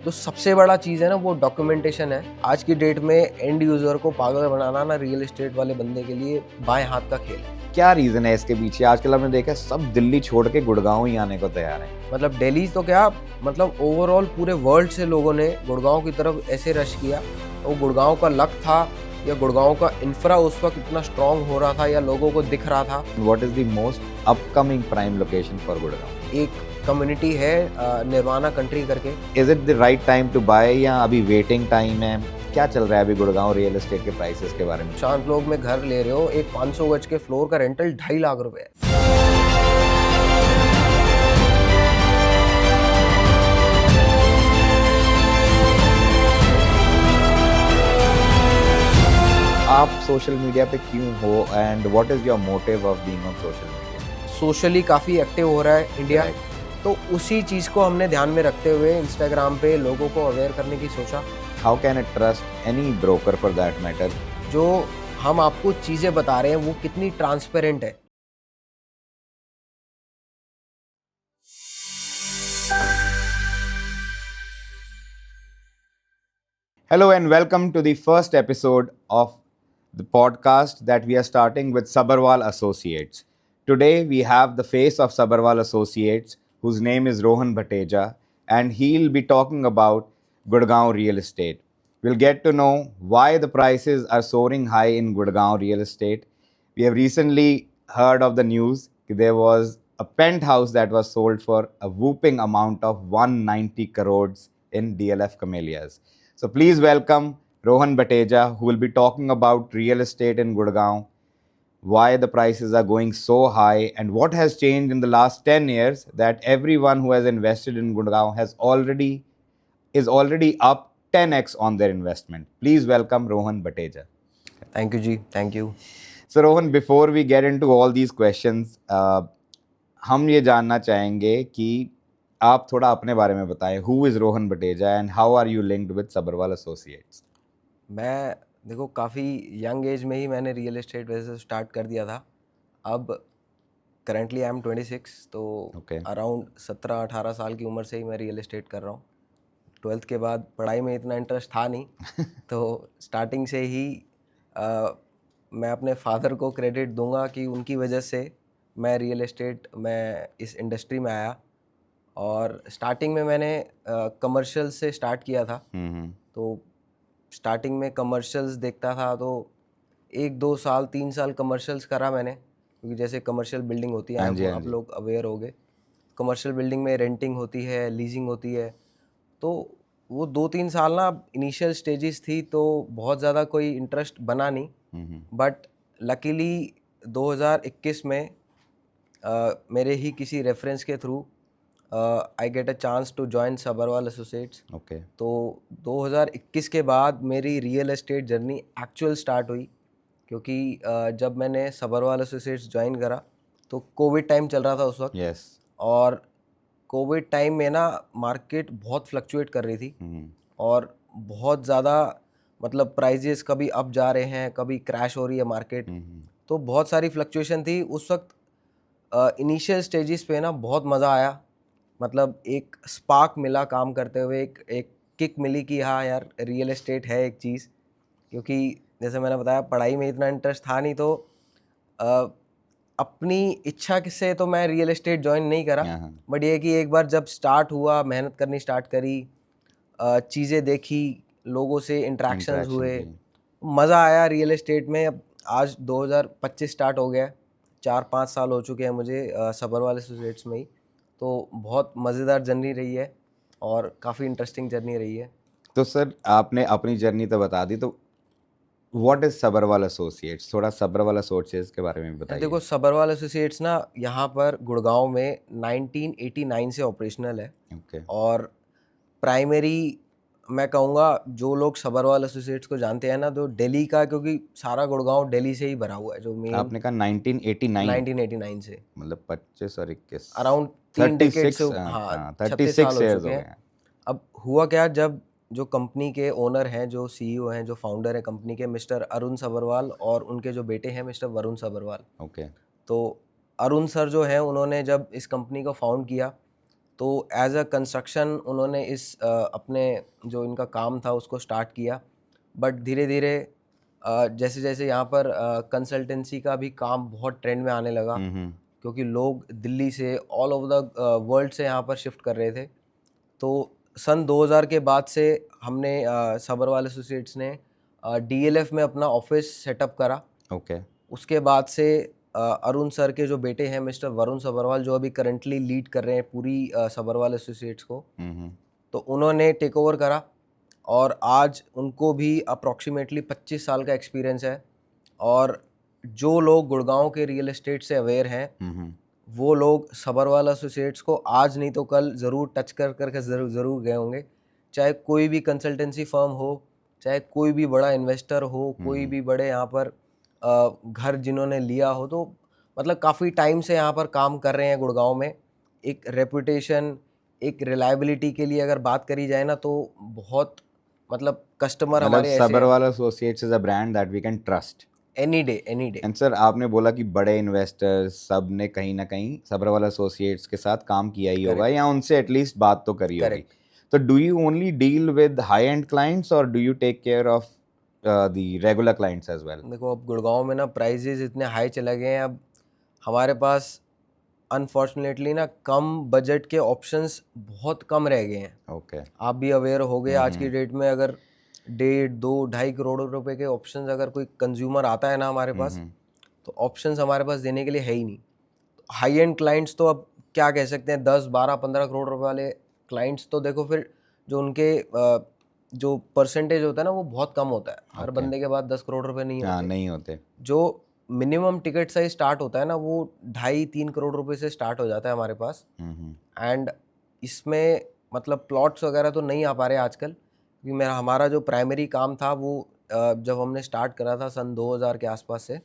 जो सबसे बड़ा चीज़ है ना वो डॉक्यूमेंटेशन है। आज की डेट में एंड यूज़र को पागल बनाना ना रियल एस्टेट वाले बंदे के लिए बाएं हाथ का खेल है। क्या रीजन है इसके पीछे? आजकल हमने देखा है सब दिल्ली छोड़ के गुड़गांव ही आने को तैयार है। मतलब दिल्ली तो क्या, मतलब ओवरऑल पूरे वर्ल्ड से लोगों ने गुड़गांव की तरफ ऐसे रश किया। तो गुड़गांव का लक था या गुड़गांव का इंफ्रा उस वक्त इतना स्ट्रांग हो रहा था या लोगों को दिख रहा था। What is the most upcoming prime location for Gurgaon? एक कम्युनिटी है निर्वाणा कंट्री करके। Is it the right time to buy या अभी वेटिंग टाइम है? क्या चल रहा है अभी गुड़गांव रियल एस्टेट के प्राइसेस के बारे में? शांत लोग में घर ले रहे हो, एक 500 गज के फ्लोर का रेंटल 2.5 लाख रुपए है। आप सोशल मीडिया पे क्यों हो and what is your motive of being on social media? Socially काफ़ी एक्टिव हो रहा है इंडिया। तो उसी चीज़ को हमने ध्यान में रखते हुए इंस्टाग्राम पे लोगों को अवेयर करने की सोचा। How can I trust any broker for that matter? जो हम आपको चीज़ें बता रहे हैं वो कितनी ट्रांसपेरेंट है। Hello and welcome to the first episode of the podcast that we are starting with Sabharwal Associates. Today we have the face of Sabharwal Associates, whose name is Rohan Bhateja, and he'll be talking about Gurgaon real estate. We'll get to know why the prices are soaring high in Gurgaon real estate. We have recently heard of the news that there was a penthouse that was sold for a whooping amount of 190 crores in DLF Camellias. So please welcome Rohan Bhateja, who will be talking about real estate in Gurgaon, why the prices are going so high, and what has changed in the last 10 years that everyone who has invested in Gurgaon is already up 10x on their investment. Please welcome Rohan Bhateja. Thank you ji, thank you. So Rohan, before we get into all these questions, हम ये जानना चाहेंगे कि आप थोड़ा अपने बारे में बताएं. Who is Rohan Bhateja and how are you linked with Sabharwal Associates? मैं देखो काफ़ी यंग एज में ही मैंने रियल एस्टेट वैसे स्टार्ट कर दिया था। अब करंटली आई एम 26, तो अराउंड 17-18 साल की उम्र से ही मैं रियल एस्टेट कर रहा हूँ। 12th के बाद पढ़ाई में इतना इंटरेस्ट था नहीं तो स्टार्टिंग से ही मैं अपने फादर को क्रेडिट दूंगा कि उनकी वजह से मैं रियल एस्टेट में इस इंडस्ट्री में आया। और स्टार्टिंग में मैंने कमर्शियल से स्टार्ट किया था। तो स्टार्टिंग में कमर्शियल्स देखता था, तो 1-2 साल 3 साल कमर्शियल्स करा मैंने, क्योंकि जैसे कमर्शियल बिल्डिंग होती है, आप लोग अवेयर हो गए, कमर्शियल बिल्डिंग में रेंटिंग होती है, लीजिंग होती है। तो वो 2-3 साल ना इनिशियल स्टेजेस थी, तो बहुत ज़्यादा कोई इंटरेस्ट बना नहीं। बट लकीली 2021 में मेरे ही किसी रेफरेंस के through I get a chance to join Sabharwal Associates. तो 2021 के बाद मेरी real estate journey actual start हुई, क्योंकि जब मैंने सबरवाल एसोसिएट्स ज्वाइन करा तो कोविड टाइम चल रहा था उस वक्त। और कोविड टाइम में ना मार्केट बहुत फ्लक्चुएट कर रही थी और बहुत ज़्यादा, मतलब प्राइजेस कभी अप जा रहे हैं, कभी क्रैश हो रही है मार्केट। तो बहुत सारी फ्लक्चुएशन थी उस वक्त। इनिशियल स्टेजेस पे ना बहुत मज़ा आया, मतलब एक स्पार्क मिला काम करते हुए, एक किक मिली कि हाँ यार रियल एस्टेट है एक चीज़। क्योंकि जैसे मैंने बताया पढ़ाई में इतना इंटरेस्ट था नहीं, तो अपनी इच्छा से तो मैं रियल एस्टेट ज्वाइन नहीं करा। बट ये कि एक बार जब स्टार्ट हुआ, मेहनत करनी स्टार्ट करी, चीज़ें देखी, लोगों से इंटरेक्शंस हुए, मज़ा आया रियल एस्टेट में। अब आज 2025 स्टार्ट हो गया, 4-5 साल हो चुके हैं मुझे सबरवाल एसोसिएट्स में ही। तो बहुत मज़ेदार जर्नी रही है और काफ़ी इंटरेस्टिंग जर्नी रही है। तो सर आपने अपनी जर्नी तो बता दी, तो व्हाट इज सबरवाल एसोसिएट्स? थोड़ा सबरवाल एसोसिएट्स के बारे में बताइए। देखो सबरवाल एसोसिएट्स ना यहाँ पर गुड़गांव में 1989 से ऑपरेशनल है। और प्राइमरी मैं कहूँगा जो लोग सबरवाल एसोसिएट्स को जानते हैं ना, तो दिल्ली का, क्योंकि सारा गुड़गांव दिल्ली से ही भरा हुआ है। जो मेन आपने कहा 1989 से, मतलब 25 और 21 अराउंड 3 डेकेड से, हाँ 36 साल हो चुके हैं। अब हुआ क्या, जब जो कंपनी के ओनर हैं, जो सीईओ हैं, जो फाउंडर हैं कंपनी के, मिस्टर अरुण सबरवाल, और उनके जो बेटे हैं मिस्टर वरुण सबरवाल। तो अरुण सर जो हैं, उन्होंने जब इस कंपनी को फाउंड किया तो एज अ कंस्ट्रक्शन उन्होंने इस अपने जो इनका काम था उसको स्टार्ट किया, बट धीरे धीरे जैसे जैसे यहाँ पर कंसल्टेंसी का भी काम बहुत ट्रेंड में आने लगा, क्योंकि लोग दिल्ली से ऑल ओवर द वर्ल्ड से यहाँ पर शिफ्ट कर रहे थे। तो सन 2000 के बाद से हमने सबरवाल एसोसिएट्स ने DLF में अपना ऑफिस सेटअप करा। उसके बाद से अरुण सर के जो बेटे हैं मिस्टर वरुण सबरवाल, जो अभी करंटली लीड कर रहे हैं पूरी सबरवाल एसोसिएट्स को, तो उन्होंने टेक ओवर करा और आज उनको भी अप्रॉक्सीमेटली 25 साल का एक्सपीरियंस है। और जो लोग गुड़गांव के रियल एस्टेट से अवेयर हैं वो लोग सबरवाल एसोसिएट्स को आज नहीं तो कल ज़रूर टच करके ज़रूर गए होंगे। चाहे कोई भी कंसल्टेंसी फर्म हो, चाहे कोई भी बड़ा इन्वेस्टर हो, कोई भी बड़े यहाँ पर घर जिन्होंने लिया हो, तो मतलब काफ़ी टाइम से यहाँ पर काम कर रहे हैं गुड़गांव में। एक रेपुटेशन, एक रिलायबिलिटी के लिए अगर बात करी जाए ना, तो बहुत मतलब कस्टमर हमारे ऐसे Sabharwal associates is a brand that we can trust any day. And sir, आपने बोला कि बड़े इन्वेस्टर्स सब ने कहीं ना कहीं सबरवाल एसोसिएट्स के साथ काम किया ही होगा या उनसे एटलीस्ट बात तो करी होगी। तो do you only deal with high end clients और do you take care of the regular clients as well? देखो, अब गुड़गांव में ना प्राइजेज इतने हाई चले गए हैं, अब हमारे पास अनफॉर्चुनेटली ना कम बजट के ऑप्शंस बहुत कम रह गए हैं। आप भी अवेयर हो गए, आज की डेट में अगर 1.5-2-2.5 करोड़ रुपए के ऑप्शंस अगर कोई कंज्यूमर आता है ना हमारे पास, तो ऑप्शंस हमारे पास देने के लिए है ही नहीं। हाई एंड क्लाइंट्स तो अब क्या कह सकते हैं, 10-12-15 करोड़ रुपए वाले क्लाइंट्स तो देखो फिर जो उनके जो परसेंटेज होता है ना वो बहुत कम होता है। हर बंदे के बाद 10 करोड़ रुपए नहीं होते। जो मिनिमम टिकट साइज स्टार्ट होता है ना वो 2.5-3 करोड़ रुपए से स्टार्ट हो जाता है हमारे पास। एंड इसमें मतलब प्लॉट्स वगैरह तो नहीं आ पा रहे आजकल, क्योंकि हमारा जो प्राइमरी काम था वो जब हमने स्टार्ट करा था सन 2000 के आसपास से,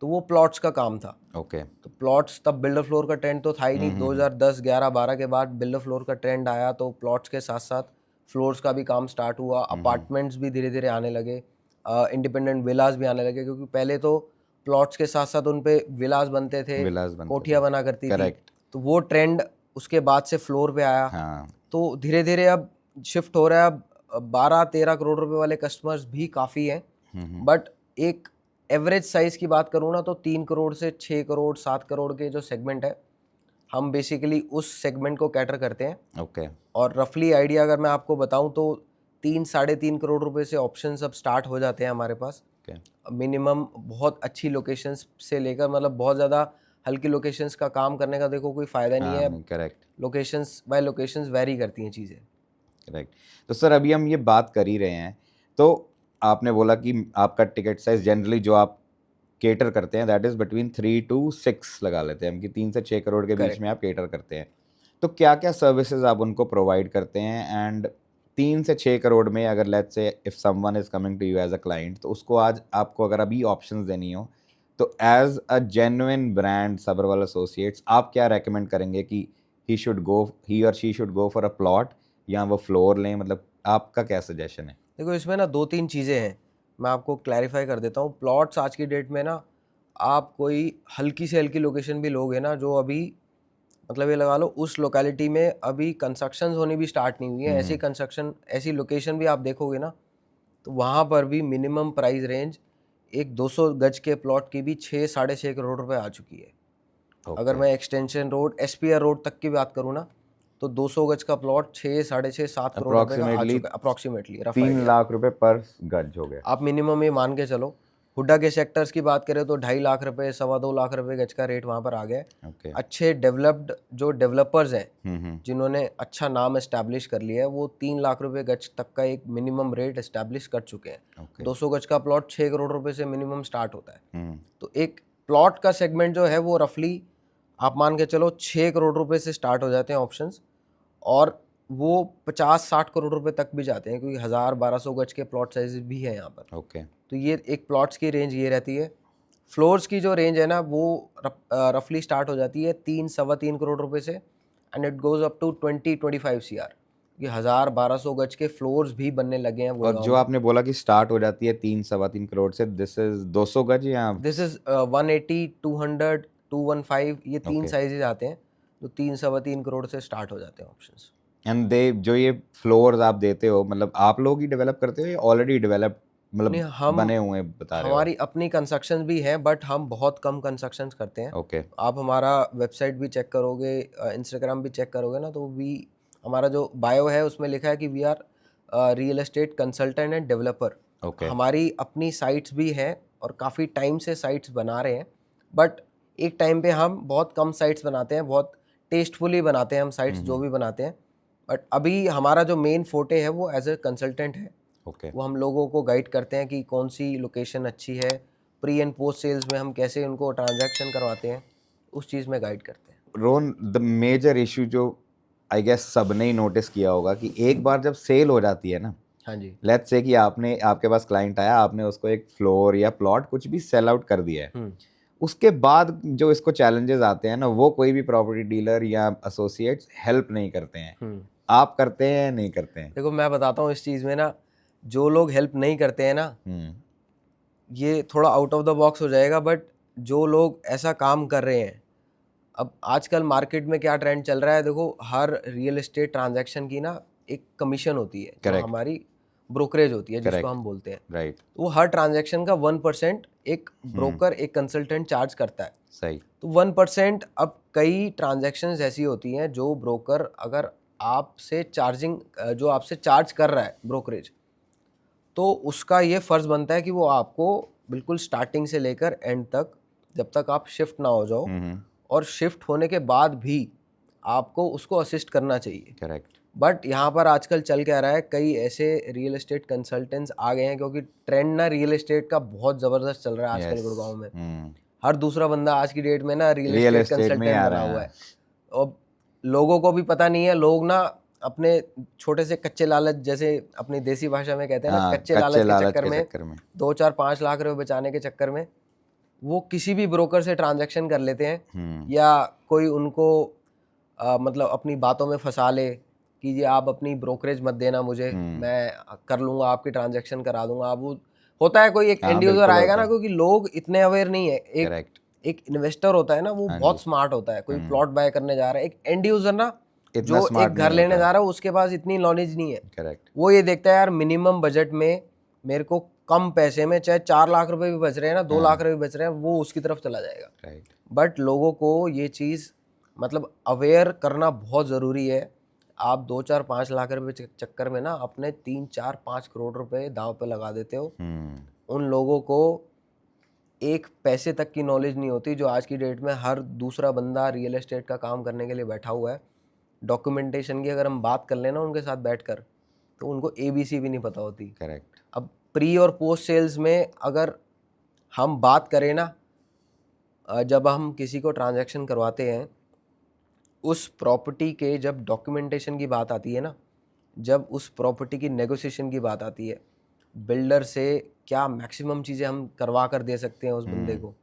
तो वो प्लॉट्स का काम था। तो प्लॉट्स, तब बिल्डर फ्लोर का ट्रेंड तो था ही नहीं। 2010, 11, 12 के बाद बिल्डर फ्लोर का ट्रेंड आया, तो प्लॉट्स के साथ साथ फ्लोर्स का भी काम स्टार्ट हुआ। अपार्टमेंट्स भी धीरे धीरे आने लगे, इंडिपेंडेंट विलास भी आने लगे, क्योंकि पहले तो प्लॉट्स के साथ साथ उन पे विलास बनते थे, कोठियाँ बना करती थी। तो वो ट्रेंड उसके बाद से फ्लोर पे आया। तो धीरे धीरे अब शिफ्ट हो रहा है। अब 12-13 करोड़ रुपए वाले कस्टमर्स भी काफ़ी हैं, बट एक एवरेज साइज की बात करूँ ना तो 3 करोड़ से 6 करोड़ 7 करोड़ के जो सेगमेंट है, हम बेसिकली उस सेगमेंट को कैटर करते हैं। और रफली आइडिया अगर मैं आपको बताऊं तो 3-3.5 करोड़ रुपए से ऑप्शंस अब स्टार्ट हो जाते हैं हमारे पास। मिनिमम बहुत अच्छी लोकेशंस से लेकर मतलब बहुत ज़्यादा हल्की लोकेशंस का काम करने का देखो कोई फ़ायदा नहीं है। Correct, locations by locations vary करती हैं चीज़ें। करेक्ट। तो सर, अभी हम ये बात कर ही रहे हैं, तो आपने बोला कि आपका टिकट साइज जनरली जो आप केटर करते हैं दैट इज़ बिटवीन 3 to 6 लगा लेते हैं हम, कि 3 से 6 करोड़ के बीच में आप केटर करते हैं। तो क्या क्या सर्विसेज आप उनको प्रोवाइड करते हैं? एंड 3 से 6 करोड़ में अगर let's say if someone is coming to you as a client, तो उसको आज आपको अगर अभी ऑप्शंस देनी हो, तो as a genuine brand Sabharwal Associates आप क्या रेकमेंड करेंगे कि he or she should go for a plot या वो फ्लोर लें? मतलब आपका क्या सजेशन है? देखो, इसमें ना 2-3 चीज़ें हैं, मैं आपको क्लैरिफाई कर देता हूँ। प्लॉट्स आज की डेट में ना आप कोई हल्की से हल्की लोकेशन भी लोगे ना, जो अभी मतलब ये लगा लो उस लोकेलिटी में अभी कंस्ट्रक्शन होनी भी स्टार्ट नहीं हुई है, ऐसी कंस्ट्रक्शन ऐसी लोकेशन भी आप देखोगे ना, तो वहाँ पर भी मिनिमम प्राइस रेंज एक 200 गज के प्लॉट की भी 6-6.5 करोड़ रुपए आ चुकी है। अगर मैं एक्सटेंशन रोड, SPR रोड तक की बात करूँ ना, तो 200 गज का प्लॉट 6-6.5-7 करोड़ रुपए का आ चुका है अप्रॉक्सीमेटली। 3 लाख रुपए पर गज हो गया। आप मिनिमम ये मान के चलो। हुड्डा के सेक्टर्स की बात करें तो 2.5 लाख रुपए, 2.25 लाख रुपए गज का रेट वहाँ पर आ गया है। अच्छे डेवलप्ड जो डेवलपर्स हैं जिन्होंने अच्छा नाम एस्टैब्लिश कर लिया है, वो 3 लाख रुपए गज तक का एक मिनिमम रेट एस्टैब्लिश कर चुके हैं। 200 गज का प्लॉट 6 करोड़ रुपए से मिनिमम स्टार्ट होता है। तो एक प्लॉट का सेगमेंट जो है वो रफली आप मान के चलो 6 करोड़ रुपए से स्टार्ट हो जाते हैं ऑप्शंस, और वो 50-60 करोड़ रुपए तक भी जाते हैं, क्योंकि 1000-1200 गज के प्लॉट साइज भी है यहाँ पर। तो ये एक प्लॉट्स की रेंज ये रहती है। फ्लोर्स की जो रेंज है ना वो रफली स्टार्ट हो जाती है 3-3.25 करोड़ रुपए से, and it goes up to 20-25 CR। ये 1000-1200 गज के फ्लोर्स भी बनने लगे हैं। और जो आपने बोला कि स्टार्ट हो जाती है 3-3.25 करोड़ से, दिस इज 200 गज या दिस इज 180, 200, 215, ये 3 साइजेज आते हैं। जो 3-3.25 करोड़ से स्टार्ट हो जाते हैं ऑप्शंस। एंड दे जो ये फ्लोर्स आप देते हो, मतलब आप लोग ही डेवलप करते हो या ऑलरेडी डेवलप, नहीं, मतलब हम बने हुए बता रहे हो? हमारी अपनी कंस्ट्रक्शन भी है, बट हम बहुत कम कंस्ट्रक्शंस करते हैं। ओके। आप हमारा वेबसाइट भी चेक करोगे, इंस्टाग्राम भी चेक करोगे ना, तो भी हमारा जो बायो है उसमें लिखा है कि we are real estate consultant and developer. Okay. हमारी अपनी साइट्स भी हैं और काफ़ी टाइम से साइट्स बना रहे हैं, बट एक टाइम पे हम बहुत कम साइट्स बनाते हैं, बहुत टेस्टफुली बनाते हैं हम साइट्स जो भी बनाते हैं। बट अभी हमारा जो मेन फोटे है वो एज ए कंसल्टेंट है। ओके। वो हम लोगों को गाइड करते हैं कि कौन सी लोकेशन अच्छी है, प्री एंड पोस्ट सेल्स में हम कैसे उनको ट्रांजैक्शन करवाते हैं, उस चीज़ में गाइड करते हैं। रोहन, द मेजर इशू जो आई गेस सबने ही नोटिस किया होगा कि एक बार जब सेल हो जाती है ना, हाँ जी। लेट्स से कि आपके पास क्लाइंट आया, आपने उसको एक फ्लोर या प्लॉट कुछ भी सेल आउट कर दिया है, उसके बाद जो इसको चैलेंजेस आते हैं ना, वो कोई भी प्रॉपर्टी डीलर या एसोसिएट्स हेल्प नहीं करते हैं। आप करते हैं या नहीं करते हैं? देखो मैं बताता हूँ इस चीज़ में ना, जो लोग हेल्प नहीं करते हैं ना, ये थोड़ा आउट ऑफ द बॉक्स हो जाएगा, बट जो लोग ऐसा काम कर रहे हैं, अब आजकल मार्केट में क्या ट्रेंड चल रहा है, देखो हर रियल एस्टेट ट्रांजैक्शन की ना एक कमीशन होती है, जो हमारी ब्रोकरेज होती है, जिसको हम बोलते हैं। राइट। वो हर ट्रांजैक्शन का 1% एक ब्रोकर, एक कंसल्टेंट चार्ज करता है। सही। तो 1%, अब कई ट्रांजैक्शंस ऐसी होती हैं जो ब्रोकर अगर आपसे जो आपसे चार्ज कर रहा है ब्रोकरेज, तो उसका ये फ़र्ज़ बनता है कि वो आपको बिल्कुल स्टार्टिंग से लेकर एंड तक, जब तक आप शिफ्ट ना हो जाओ, और शिफ्ट होने के बाद भी आपको उसको असिस्ट करना चाहिए। करेक्ट। बट यहाँ पर आजकल चल क्या रहा है, कई ऐसे रियल एस्टेट कंसल्टेंट्स आ गए हैं, क्योंकि ट्रेंड ना रियल एस्टेट का बहुत ज़बरदस्त चल रहा है आजकल गुड़गांव में। हर दूसरा बंदा आज की डेट में ना रियल एस्टेट कंसल्टेंट बना हुआ है। और लोगों को भी पता नहीं है, लोग ना अपने छोटे से कच्चे लालच, जैसे अपनी देसी भाषा में कहते हैं ना, कच्चे लालच के चक्कर में 2-4-5 लाख रुपए बचाने के चक्कर में वो किसी भी ब्रोकर से ट्रांजैक्शन कर लेते हैं, या कोई उनको मतलब अपनी बातों में फंसा ले कि ये आप अपनी ब्रोकरेज मत देना मुझे, मैं कर लूँगा, आपकी ट्रांजैक्शन करा दूंगा। अब वो होता है कोई एक एंड यूज़र आएगा ना, क्योंकि लोग इतने अवेयर नहीं है। एक इन्वेस्टर होता है ना, वो बहुत स्मार्ट होता है, कोई प्लॉट बाय करने जा रहा है। एक एंड यूज़र ना, जो एक घर लेने जा रहा है, उसके पास इतनी नॉलेज नहीं है। करेक्ट। वो ये देखता है यार मिनिमम बजट में मेरे को कम पैसे में, चाहे 4 लाख रुपए भी बच रहे हैं ना, 2 लाख रुपए भी बच रहे हैं, वो उसकी तरफ चला जाएगा। राइट। बट लोगों को ये चीज़ मतलब अवेयर करना बहुत ज़रूरी है। आप 2-4-5 लाख रुपए चक्कर में ना अपने 3-4-5 करोड़ रुपए दांव पे लगा देते हो। उन लोगों को एक पैसे तक की नॉलेज नहीं होती, जो आज की डेट में हर दूसरा बंदा रियल एस्टेट का काम करने के लिए बैठा हुआ है। डॉक्यूमेंटेशन की अगर हम बात कर लेना उनके साथ बैठकर, तो उनको ABC भी नहीं पता होती। करेक्ट। अब प्री और पोस्ट सेल्स में अगर हम बात करें ना, जब हम किसी को ट्रांजैक्शन करवाते हैं, उस प्रॉपर्टी के जब डॉक्यूमेंटेशन की बात आती है ना, जब उस प्रॉपर्टी की नेगोशिएशन की बात आती है, बिल्डर से क्या मैक्सिमम चीज़ें हम करवा कर दे सकते हैं उस बंदे को,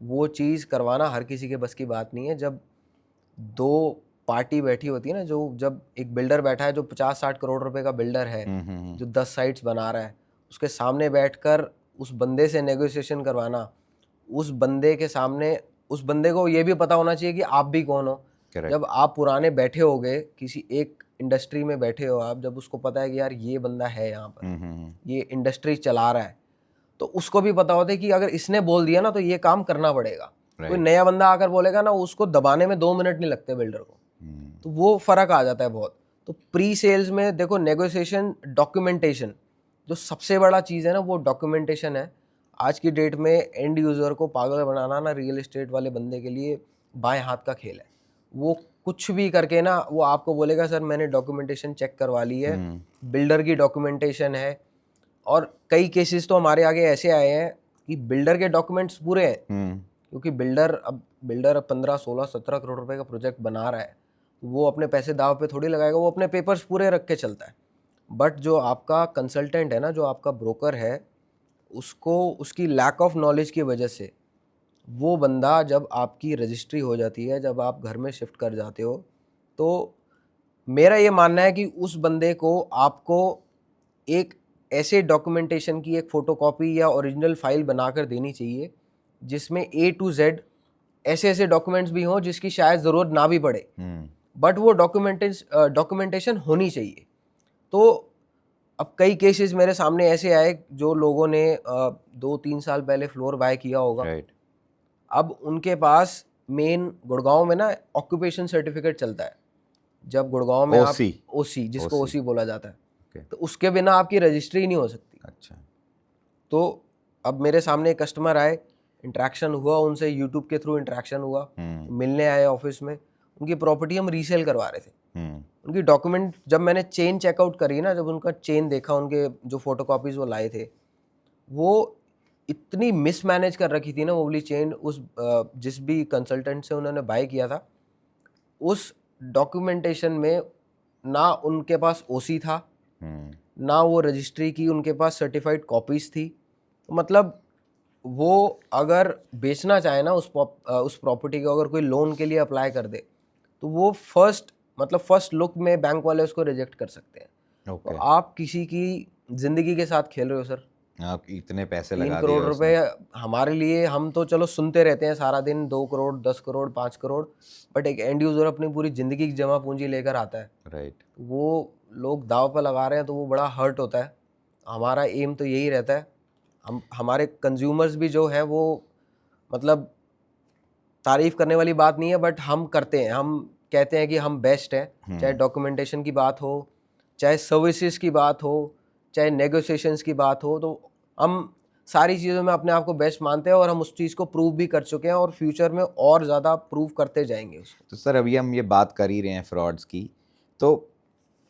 वो चीज़ करवाना हर किसी के बस की बात नहीं है। जब 2 पार्टी बैठी होती है ना, जो जब एक बिल्डर बैठा है जो 50-60 करोड़ रुपए का बिल्डर है, जो 10 साइट्स बना रहा है, उसके सामने बैठकर उस बंदे से नेगोशिएशन करवाना, उस बंदे के सामने, उस बंदे को ये भी पता होना चाहिए कि आप भी कौन हो। जब आप पुराने बैठे होगे, किसी एक इंडस्ट्री में बैठे हो आप, जब उसको पता है कि यार ये बंदा है यहाँ पर, ये इंडस्ट्री चला रहा है, तो उसको भी पता होता है कि अगर इसने बोल दिया ना तो ये काम करना पड़ेगा। कोई नया बंदा आकर बोलेगा ना, उसको दबाने में 2 मिनट नहीं लगते बिल्डर को। तो वो फर्क आ जाता है बहुत। तो प्री सेल्स में देखो, नेगोशिएशन, डॉक्यूमेंटेशन, जो सबसे बड़ा चीज़ है ना, वो डॉक्यूमेंटेशन है। आज की डेट में एंड यूज़र को पागल बनाना ना रियल एस्टेट वाले बंदे के लिए बाएं हाथ का खेल है। वो कुछ भी करके ना, वो आपको बोलेगा सर मैंने डॉक्यूमेंटेशन चेक करवा ली है, बिल्डर की डॉक्यूमेंटेशन है। और कई केसेस तो हमारे आगे ऐसे आए हैं कि बिल्डर के डॉक्यूमेंट्स पूरे हैं, क्योंकि बिल्डर 15, 16, 17 करोड़ रुपए का प्रोजेक्ट बना रहा है, वो अपने पैसे दाव पे थोड़ी लगाएगा, वो अपने पेपर्स पूरे रख के चलता है। बट जो आपका कंसल्टेंट है ना, जो आपका ब्रोकर है, उसको उसकी लैक ऑफ नॉलेज की वजह से, वो बंदा जब आपकी रजिस्ट्री हो जाती है, जब आप घर में शिफ्ट कर जाते हो, तो मेरा ये मानना है कि उस बंदे को आपको एक ऐसे डॉक्यूमेंटेशन की एक फ़ोटोकॉपी या ओरिजिनल फाइल बनाकर देनी चाहिए, जिसमें A to Z ऐसे ऐसे डॉक्यूमेंट्स भी हों जिसकी शायद ज़रूरत ना भी पड़े, बट वो डॉक्यूमेंटेशन होनी चाहिए। तो अब कई केसेस मेरे सामने ऐसे आए जो लोगों ने 2-3 साल पहले फ्लोर बाय किया होगा, अब उनके पास मेन गुड़गांव में ना ऑक्यूपेशन सर्टिफिकेट चलता है। जब गुड़गांव में आप ओसी, जिसको ओसी बोला जाता है, तो उसके बिना आपकी रजिस्ट्री नहीं हो सकती। अच्छा। तो अब मेरे सामने एक कस्टमर आए, इंटरेक्शन हुआ उनसे, यूट्यूब के थ्रू इंटरेक्शन हुआ, मिलने आए ऑफिस में, उनकी प्रॉपर्टी हम रीसेल करवा रहे थे। उनकी डॉक्यूमेंट जब मैंने चेन चेकआउट करी ना, जब उनका चेन देखा, उनके जो फोटोकॉपीज वो लाए थे, वो इतनी मिसमैनेज कर रखी थी ना वो वाली चेन, उस जिस भी कंसल्टेंट से उन्होंने बाय किया था, उस डॉक्यूमेंटेशन में ना उनके पास ओसी था, ना वो रजिस्ट्री की उनके पास सर्टिफाइड कॉपीज थी। मतलब वो अगर बेचना चाहे ना उस प्रॉपर्टी को, अगर कोई लोन के लिए अप्लाई कर दे, तो वो फर्स्ट लुक में बैंक वाले उसको रिजेक्ट कर सकते हैं। तो आप किसी की जिंदगी के साथ खेल रहे हो सर। आप इतने पैसे लगा 3 करोड़ रुपए हमारे लिए, हम तो चलो सुनते रहते हैं सारा दिन, 2 करोड़ 10 करोड़ 5 करोड़, बट एक एंड यूजर अपनी पूरी जिंदगी की जमा पूंजी लेकर आता है, राइट। वो लोग दाव पर लगा रहे हैं, तो वो बड़ा हर्ट होता है। हमारा एम तो यही रहता है, हमारे कंज्यूमर्स भी जो है वो, मतलब तारीफ करने वाली बात नहीं है, बट हम करते हैं, हम कहते हैं कि हम बेस्ट हैं, चाहे डॉक्यूमेंटेशन की बात हो, चाहे सर्विसेज की बात हो, चाहे नेगोशिएशंस की बात हो, तो हम सारी चीज़ों में अपने आप को बेस्ट मानते हैं, और हम उस चीज़ को प्रूव भी कर चुके हैं, और फ्यूचर में और ज़्यादा प्रूव करते जाएंगे उसको। तो सर अभी हम ये बात कर ही रहे हैं फ्रॉड्स की, तो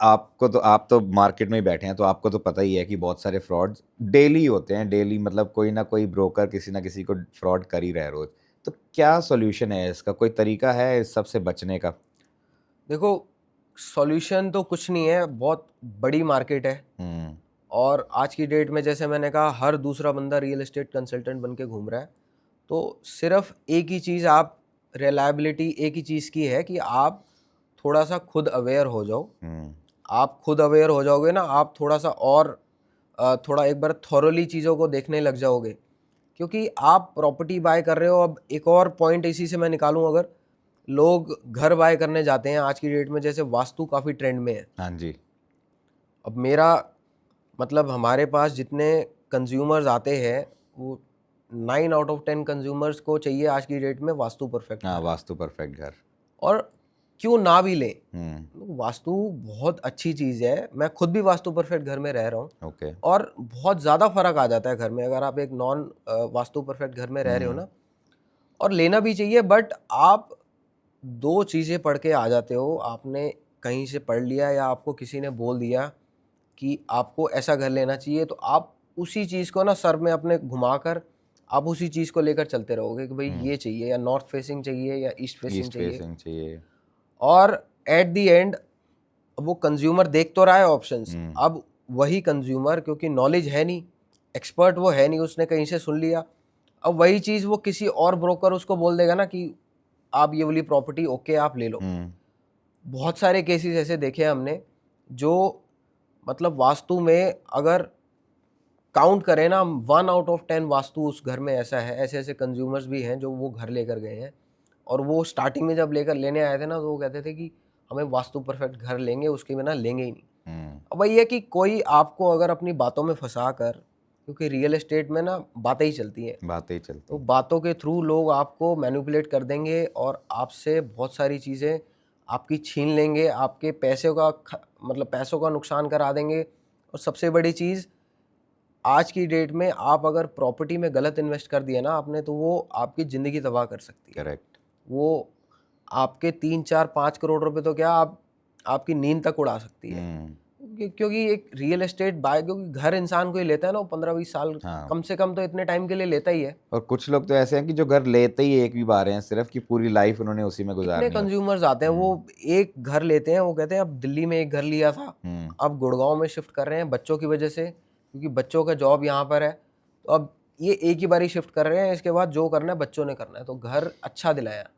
आप तो मार्केट में ही बैठे हैं, तो आपको तो पता ही है कि बहुत सारे फ्रॉड्स डेली होते हैं। डेली मतलब कोई ना कोई ब्रोकर किसी ना किसी को फ्रॉड कर ही रहा है रोज। तो क्या सॉल्यूशन है इसका, कोई तरीका है इस सब से बचने का? देखो, सॉल्यूशन तो कुछ नहीं है, बहुत बड़ी मार्केट है, और आज की डेट में जैसे मैंने कहा, हर दूसरा बंदा रियल एस्टेट कंसल्टेंट बन के घूम रहा है। तो सिर्फ एक ही चीज़, आप रिलायबिलिटी एक ही चीज़ की है कि आप थोड़ा सा खुद अवेयर हो जाओ। आप खुद अवेयर हो जाओगे ना, आप थोड़ा सा और थोड़ा एक बार थॉरोली चीज़ों को देखने लग जाओगे, क्योंकि आप प्रॉपर्टी बाय कर रहे हो। अब एक और पॉइंट इसी से मैं निकालूं, अगर लोग घर बाय करने जाते हैं आज की डेट में, जैसे वास्तु काफ़ी ट्रेंड में है। हाँ जी। अब मेरा मतलब, हमारे पास जितने कंज्यूमर्स आते हैं, वो 9 आउट ऑफ 10 कंज्यूमर्स को चाहिए आज की डेट में वास्तु परफेक्ट। हाँ, वास्तु परफेक्ट घर। और क्यों ना भी लें, वास्तु बहुत अच्छी चीज़ है। मैं खुद भी वास्तु परफेक्ट घर में रह रहा हूँ, और बहुत ज़्यादा फर्क आ जाता है घर में, अगर आप एक नॉन वास्तु परफेक्ट घर में रह रहे हो ना, और लेना भी चाहिए। बट आप 2 चीज़ें पढ़ के आ जाते हो, आपने कहीं से पढ़ लिया या आपको किसी ने बोल दिया कि आपको ऐसा घर लेना चाहिए, तो आप उसी चीज़ को ना सर में अपने घुमाकर आप उसी चीज़ को लेकर चलते रहोगे कि भाई ये चाहिए, या नॉर्थ फेसिंग चाहिए, या ईस्ट फेसिंग चाहिए। और एट दी एंड वो कंज्यूमर देख तो रहा है ऑप्शंस, अब वही कंज्यूमर, क्योंकि नॉलेज है नहीं, एक्सपर्ट वो है नहीं, उसने कहीं से सुन लिया, अब वही चीज़ वो किसी और ब्रोकर उसको बोल देगा ना कि आप ये वाली प्रॉपर्टी ओके आप ले लो। बहुत सारे केसेस ऐसे देखे हमने, जो मतलब वास्तु में अगर काउंट करें ना, 1 आउट ऑफ 10 वास्तु उस घर में ऐसा है। ऐसे ऐसे कंज्यूमर्स भी हैं जो वो घर लेकर गए हैं, और वो स्टार्टिंग में जब लेने आए थे ना, तो वो कहते थे कि हमें वास्तु परफेक्ट घर लेंगे, उसके बिना लेंगे ही नहीं। अब वही है कि कोई आपको अगर अपनी बातों में फंसा कर, क्योंकि रियल एस्टेट में ना बातें ही चलती हैं, तो बातों के थ्रू लोग आपको मैनिपुलेट कर देंगे, और आपसे बहुत सारी चीज़ें आपकी छीन लेंगे, आपके पैसों का नुकसान करा देंगे। और सबसे बड़ी चीज़, आज की डेट में आप अगर प्रॉपर्टी में गलत इन्वेस्ट कर दिया ना आपने, तो वो आपकी ज़िंदगी तबाह कर सकती है। करेक्ट। वो आपके 3-4-5 करोड़ रुपए तो क्या, आपकी नींद तक उड़ा सकती है। क्योंकि एक रियल एस्टेट बाय, क्योंकि घर इंसान को ही लेता है ना, वो 15-20 साल, कम से कम तो इतने टाइम के लिए लेता ही है। और कुछ लोग तो ऐसे हैं कि जो घर लेते ही एक भी बार हैं सिर्फ, कि पूरी लाइफ उन्होंने उसी में गुजारनी है। इतने कंज्यूमर्स आते हैं, वो एक घर लेते हैं, वो कहते हैं अब दिल्ली में एक घर लिया था, अब गुड़गांव में शिफ्ट कर रहे हैं बच्चों की वजह से, क्योंकि बच्चों का जॉब यहाँ पर है, तो अब ये एक ही बारी शिफ्ट कर रहे हैं, इसके बाद जो करना है बच्चों ने करना है, तो घर अच्छा दिलाया।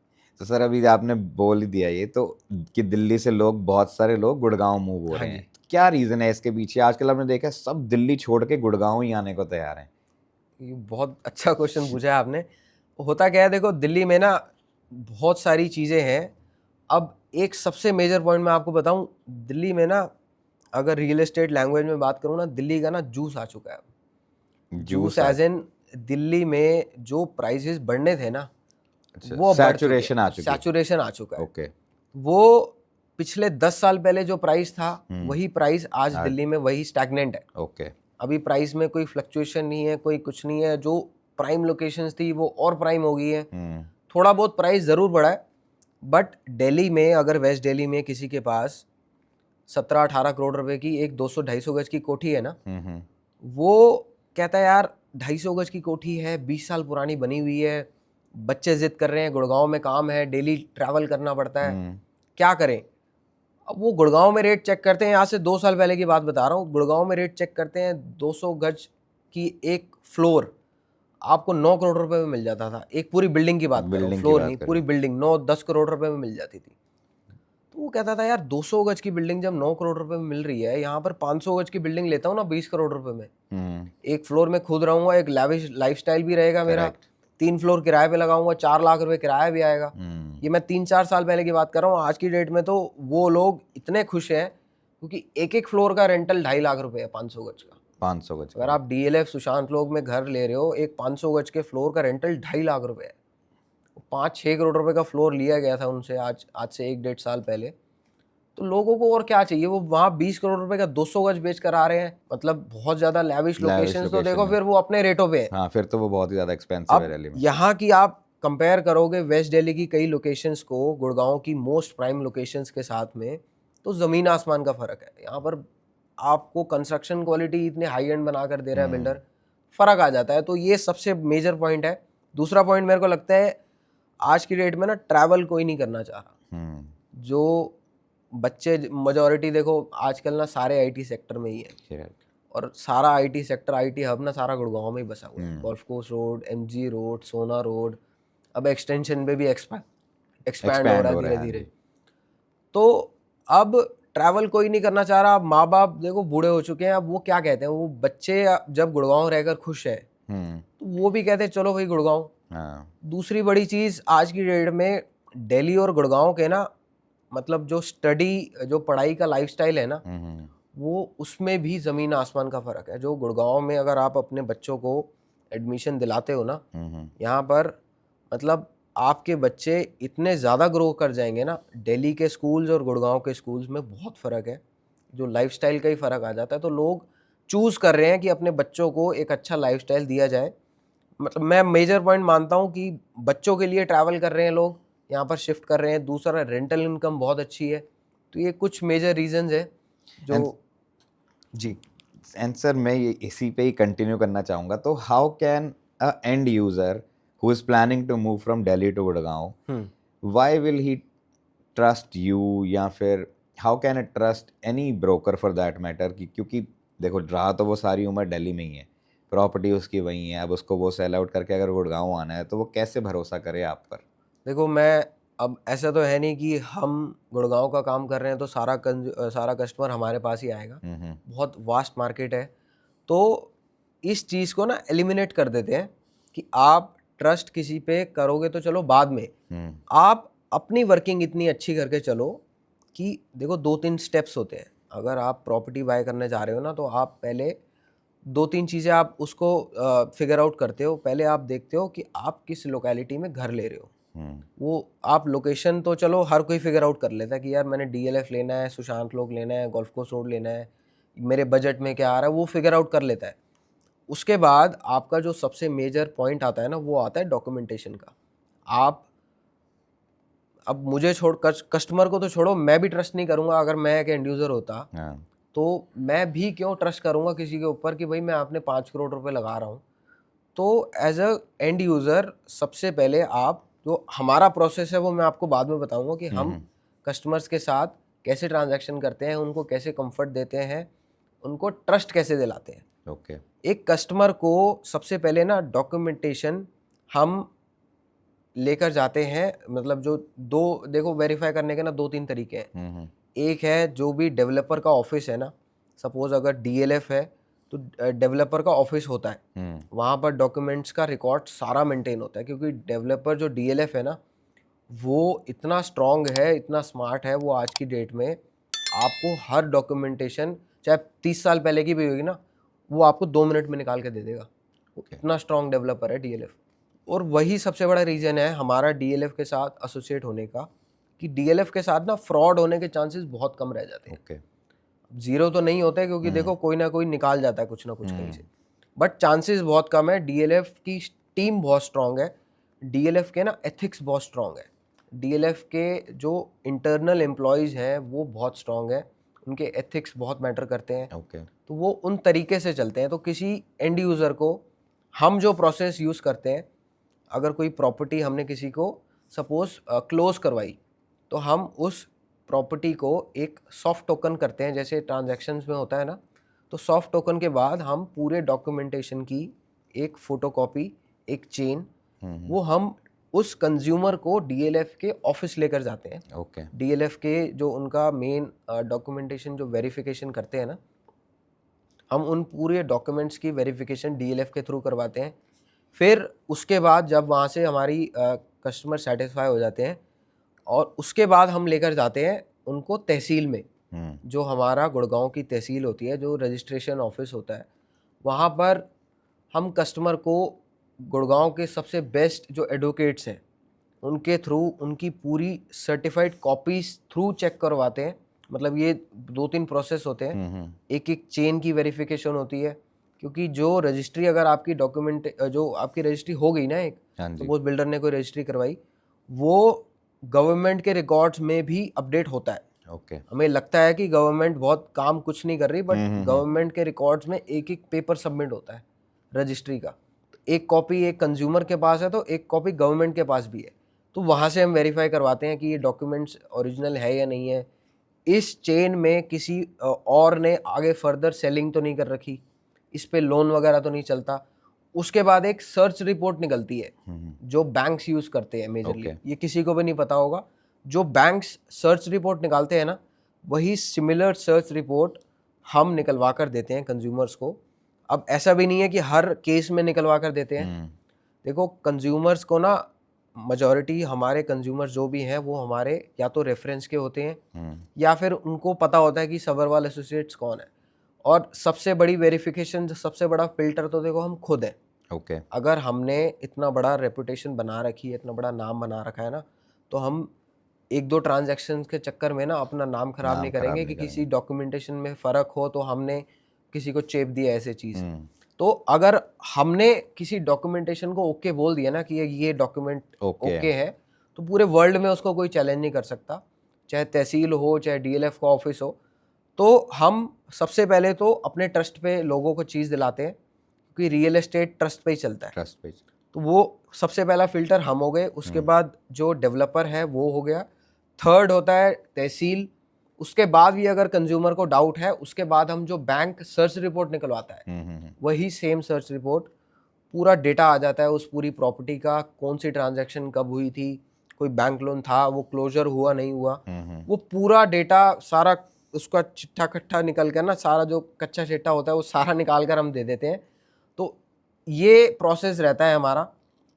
तो सर अभी आपने बोल ही दिया ये तो, कि दिल्ली से लोग, बहुत सारे लोग गुड़गांव मूव हो रहे हैं। क्या रीज़न है इसके पीछे? आजकल आपने देखा है सब दिल्ली छोड़ के गुड़गांव ही आने को तैयार हैं। ये बहुत अच्छा क्वेश्चन पूछा है आपने। होता क्या है, देखो दिल्ली में ना बहुत सारी चीज़ें हैं। अब एक सबसे मेजर पॉइंट मैं आपको बताऊं, दिल्ली में ना अगर रियल एस्टेट लैंग्वेज में बात करूं ना, दिल्ली का ना जूस आ चुका है। जूस एज इन दिल्ली में जो प्राइसेस बढ़ने थे ना, वो बढ़ चुके हैं, सैचुरेशन आ चुका है। ओके। वो पिछले 10 साल पहले जो प्राइस था वही प्राइस आज दिल्ली में वही स्टैग्नेंट है। ओके। अभी प्राइस में कोई फ्लक्चुएशन नहीं है, कोई कुछ नहीं है। जो प्राइम लोकेशंस थी वो और प्राइम हो गई है। थोड़ा बहुत प्राइस ज़रूर बढ़ा है, बट दिल्ली में अगर वेस्ट दिल्ली में किसी के पास 17-18 करोड़ रुपए की एक 200-250 गज की कोठी है ना, वो कहता है यार 250 गज की कोठी है, 20 साल पुरानी बनी हुई है, बच्चे जिद कर रहे हैं, गुड़गांव में काम है, डेली ट्रैवल करना पड़ता है, क्या करें। अब वो गुड़गांव में रेट चेक करते हैं, यहाँ से 2 साल पहले की बात बता रहा हूँ, गुड़गांव में रेट चेक करते हैं, 200 गज की एक फ्लोर आपको 9 करोड़ रुपए में मिल जाता था। एक पूरी बिल्डिंग की बात कर रहा हूँ, फ्लोर नहीं, पूरी बिल्डिंग 9-10 करोड़ रुपए में मिल जाती थी। तो वो कहता था यार 200 गज की बिल्डिंग जब 9 करोड़ रुपए में मिल रही है, यहाँ पर 500 गज की बिल्डिंग लेता हूँ ना 20 करोड़ रुपए में, एक फ्लोर में खुद रहूंगा, एक लैविश लाइफस्टाइल भी रहेगा मेरा, 3 फ्लोर किराए पे लगाऊंगा, 4 लाख रुपए किराया भी आएगा। ये मैं 3-4 साल पहले की बात कर रहा हूँ। आज की डेट में तो वो लोग इतने खुश हैं क्योंकि एक फ्लोर का रेंटल 2.5 लाख रुपए है 500 गज का। 500 गज। अगर आप DLF सुशांत लोग में घर ले रहे हो, एक 500 गज के फ्लोर का रेंटल 2.5 लाख रुपए है। 5-6 करोड़ रुपए का फ्लोर लिया गया था उनसे आज से 1-1.5 साल पहले। तो लोगों को और क्या चाहिए, वो वहाँ 20 करोड़ रुपए का 200 गज बेच कर आ रहे हैं। मतलब बहुत ज्यादा लैविश लोकेशंस तो देखो फिर वो अपने रेटों पे है। हाँ, फिर तो वो बहुत ही ज्यादा एक्सपेंसिव है दिल्ली में। यहाँ की आप कंपेयर करोगे वेस्ट दिल्ली की कई लोकेशंस को गुड़गांव की मोस्ट प्राइम लोकेशंस के साथ में, तो जमीन आसमान का फर्क है। यहाँ पर आपको कंस्ट्रक्शन क्वालिटी इतने हाई एंड बना कर दे रहा है बिल्डर, फर्क आ जाता है। तो ये सबसे मेजर पॉइंट है। दूसरा पॉइंट मेरे को लगता है आज की डेट में ना ट्रैवल कोई नहीं करना चाह रहा। जो बच्चे मेजॉरिटी देखो आजकल ना सारे IT सेक्टर में ही है, और सारा IT सेक्टर, IT हब ना सारा गुड़गांव में ही बसा हुआ है। Golf course road, MG road, सोना रोड, अब एक्सटेंशन पे भी एक्सपैंड हो रहा है धीरे धीरे। तो अब ट्रैवल कोई नहीं करना चाह रहा। अब माँ बाप देखो बूढ़े हो चुके हैं, अब वो क्या कहते हैं, वो बच्चे जब गुड़गांव रहकर खुश है तो वो भी कहते हैं चलो भाई गुड़गांव। दूसरी बड़ी चीज़ आज की डेट में दिल्ली और गुड़गांव के ना, मतलब जो स्टडी, जो पढ़ाई का लाइफस्टाइल है ना, वो उसमें भी ज़मीन आसमान का फ़र्क है। जो गुड़गांव में अगर आप अपने बच्चों को एडमिशन दिलाते हो ना, यहाँ पर मतलब आपके बच्चे इतने ज़्यादा ग्रो कर जाएंगे ना। दिल्ली के स्कूल्स और गुड़गांव के स्कूल्स में बहुत फ़र्क है, जो लाइफस्टाइल का ही फ़र्क आ जाता है। तो लोग चूज़ कर रहे हैं कि अपने बच्चों को एक अच्छा लाइफस्टाइल दिया जाए। मतलब मैं मेजर पॉइंट मानता हूँ कि बच्चों के लिए ट्रैवल कर रहे हैं लोग, यहाँ पर शिफ्ट कर रहे हैं। दूसरा रेंटल इनकम बहुत अच्छी है। तो ये कुछ मेजर रीजंस है जो जी। एंड सर मैं इसी पे ही कंटिन्यू करना चाहूँगा। तो how can a end user who is planning to move from Delhi to Gurgaon, why will he trust you, या फिर how can it trust any broker for that matter? क्योंकि देखो रहा तो वो सारी उम्र दिल्ली में ही है, प्रॉपर्टी उसकी वहीं है, अब उसको वो सेल आउट करके अगर गुड़गांव आना है तो वो कैसे भरोसा करे आप पर? देखो मैं, अब ऐसा तो है नहीं कि हम गुड़गांव का काम कर रहे हैं तो सारा कस्टमर हमारे पास ही आएगा। बहुत वास्ट मार्केट है। तो इस चीज़ को ना एलिमिनेट कर देते हैं कि आप ट्रस्ट किसी पे करोगे तो चलो बाद में, आप अपनी वर्किंग इतनी अच्छी करके चलो कि देखो 2-3 स्टेप्स होते हैं। अगर आप प्रॉपर्टी बाय करने जा रहे हो ना, तो आप पहले 2-3 चीज़ें आप उसको फिगर आउट करते हो। पहले आप देखते हो कि आप किस लोकेलिटी में घर ले रहे हो। वो आप लोकेशन तो चलो हर कोई फिगर आउट कर लेता है कि यार मैंने DLF लेना है, सुशांत लोग लेना है, गोल्फ कोर्स रोड लेना है, मेरे बजट में क्या आ रहा है, वो फिगर आउट कर लेता है। उसके बाद आपका जो सबसे मेजर पॉइंट आता है ना, वो आता है डॉक्यूमेंटेशन का। आप अब मुझे छोड़ कस्टमर को तो छोड़ो, मैं भी ट्रस्ट नहीं करूंगा। अगर मैं एक एंड यूज़र होता तो मैं भी क्यों ट्रस्ट करूंगा किसी के ऊपर कि भाई मैं आपने 5 करोड़ रुपए लगा रहा हूँ। तो एज अ एंड यूज़र सबसे पहले आप, जो हमारा प्रोसेस है वो मैं आपको बाद में बताऊंगा कि हम कस्टमर्स के साथ कैसे ट्रांजैक्शन करते हैं, उनको कैसे कंफर्ट देते हैं, उनको ट्रस्ट कैसे दिलाते हैं। ओके। एक कस्टमर को सबसे पहले ना डॉक्यूमेंटेशन हम लेकर जाते हैं। मतलब जो देखो वेरीफाई करने के ना 2-3 तरीके हैं। एक है जो भी डेवलपर का ऑफिस है ना, सपोज अगर DLF है तो डेवलपर का ऑफिस होता है, वहाँ पर डॉक्यूमेंट्स का रिकॉर्ड सारा मेंटेन होता है। क्योंकि डेवलपर जो DLF है ना, वो इतना स्ट्रांग है, इतना स्मार्ट है, वो आज की डेट में आपको हर डॉक्यूमेंटेशन चाहे 30 साल पहले की भी होगी ना, वो आपको 2 मिनट में निकाल के दे देगा। इतना स्ट्रांग डेवलपर है डीएलएफ। और वही सबसे बड़ा रीज़न है हमारा डीएलएफ के साथ एसोसिएट होने का, कि डीएलएफ के साथ ना फ्रॉड होने के चांसेस बहुत कम रह जाते हैं। जीरो तो नहीं होते, क्योंकि देखो कोई ना कोई निकाल जाता है कुछ ना कुछ कहीं से, बट चांसेस बहुत कम है। डीएलएफ की टीम बहुत स्ट्रांग है, डीएलएफ के ना एथिक्स बहुत स्ट्रांग है, डीएलएफ के जो इंटरनल एम्प्लॉयज़ हैं वो बहुत स्ट्रांग है, उनके एथिक्स बहुत मैटर करते हैं। तो वो उन तरीके से चलते हैं। तो किसी एंड यूज़र को हम जो प्रोसेस यूज़ करते हैं, अगर कोई प्रॉपर्टी हमने किसी को सपोज क्लोज करवाई, तो हम उस प्रॉपर्टी को एक सॉफ्ट टोकन करते हैं, जैसे ट्रांजैक्शंस में होता है ना। तो सॉफ्ट टोकन के बाद हम पूरे डॉक्यूमेंटेशन की एक फोटोकॉपी, एक चेन, वो हम उस कंज्यूमर को डीएलएफ के ऑफिस लेकर जाते हैं। डीएलएफ के जो उनका मेन डॉक्यूमेंटेशन जो वेरिफिकेशन करते हैं ना, हम उन पूरे डॉक्यूमेंट्स की वेरिफिकेशन डीएलएफ के थ्रू करवाते हैं। फिर उसके बाद जब वहाँ से हमारी कस्टमर सेटिस्फाई हो जाते हैं, और उसके बाद हम लेकर जाते हैं उनको तहसील में, जो हमारा गुड़गांव की तहसील होती है, जो रजिस्ट्रेशन ऑफिस होता है, वहाँ पर हम कस्टमर को गुड़गांव के सबसे बेस्ट जो एडवोकेट्स हैं उनके थ्रू उनकी पूरी सर्टिफाइड कॉपीज थ्रू चेक करवाते हैं। मतलब ये 2-3 प्रोसेस होते हैं, एक एक चेन की वेरिफिकेशन होती है, क्योंकि जो रजिस्ट्री अगर आपकी डॉक्यूमेंट जो आपकी रजिस्ट्री हो गई ना, एक सपोज बिल्डर ने कोई रजिस्ट्री करवाई, वो गवर्नमेंट के रिकॉर्ड्स में भी अपडेट होता है। हमें लगता है कि गवर्नमेंट बहुत काम कुछ नहीं कर रही, बट गवर्नमेंट के रिकॉर्ड्स में एक एक पेपर सबमिट होता है रजिस्ट्री का। एक कॉपी एक कंज्यूमर के पास है, तो एक कॉपी गवर्नमेंट के पास भी है। तो वहाँ से हम वेरीफाई करवाते हैं कि ये डॉक्यूमेंट्स ओरिजिनल है या नहीं है, इस चेन में किसी और ने आगे फर्दर सेलिंग तो नहीं कर रखी, इस पे लोन वगैरह तो नहीं चलता। उसके बाद एक सर्च रिपोर्ट निकलती है जो बैंक्स यूज़ करते हैं मेजरली। ये किसी को भी नहीं पता होगा। जो बैंक्स सर्च रिपोर्ट निकालते हैं ना, वही सिमिलर सर्च रिपोर्ट हम निकलवा कर देते हैं कंज्यूमर्स को। अब ऐसा भी नहीं है कि हर केस में निकलवा कर देते हैं। देखो कंज्यूमर्स को ना, मेजॉरिटी हमारे कंज्यूमर जो भी हैं वो हमारे या तो रेफरेंस के होते हैं, या फिर उनको पता होता है कि सबरवाल एसोसिएट्स कौन है। और सबसे बड़ी वेरिफिकेशन, सबसे बड़ा फिल्टर तो देखो हम खुद हैं। अगर हमने इतना बड़ा रेपुटेशन बना रखी है, इतना बड़ा नाम बना रखा है ना, तो हम 1-2 ट्रांजैक्शन के चक्कर में ना अपना नाम खराब नहीं करेंगे कि किसी डॉक्यूमेंटेशन में फ़र्क हो तो हमने किसी को चेप दिया ऐसे चीज़। तो अगर हमने किसी डॉक्यूमेंटेशन को ओके बोल दिया ना कि ये डॉक्यूमेंट ओके है, तो पूरे वर्ल्ड में उसको कोई चैलेंज नहीं कर सकता, चाहे तहसील हो, चाहे डीएलएफ का ऑफिस हो। तो हम सबसे पहले तो अपने ट्रस्ट पे लोगों को चीज़ दिलाते हैं, क्योंकि रियल एस्टेट ट्रस्ट पे ही चलता है। तो वो सबसे पहला फिल्टर हम हो गए। उसके बाद जो डेवलपर है वो हो गया। थर्ड होता है तहसील। उसके बाद भी अगर कंज्यूमर को डाउट है, उसके बाद हम जो बैंक सर्च रिपोर्ट निकलवाता है, वही सेम सर्च रिपोर्ट, पूरा डेटा आ जाता है उस पूरी प्रॉपर्टी का, कौन सी ट्रांजैक्शन कब हुई थी, कोई बैंक लोन था, वो क्लोजर हुआ नहीं हुआ, वो पूरा डेटा सारा उसका चिट्ठा कट्ठा निकल कर ना, सारा जो कच्चा चिट्ठा होता है वो सारा निकाल कर हम दे देते हैं। तो ये प्रोसेस रहता है हमारा,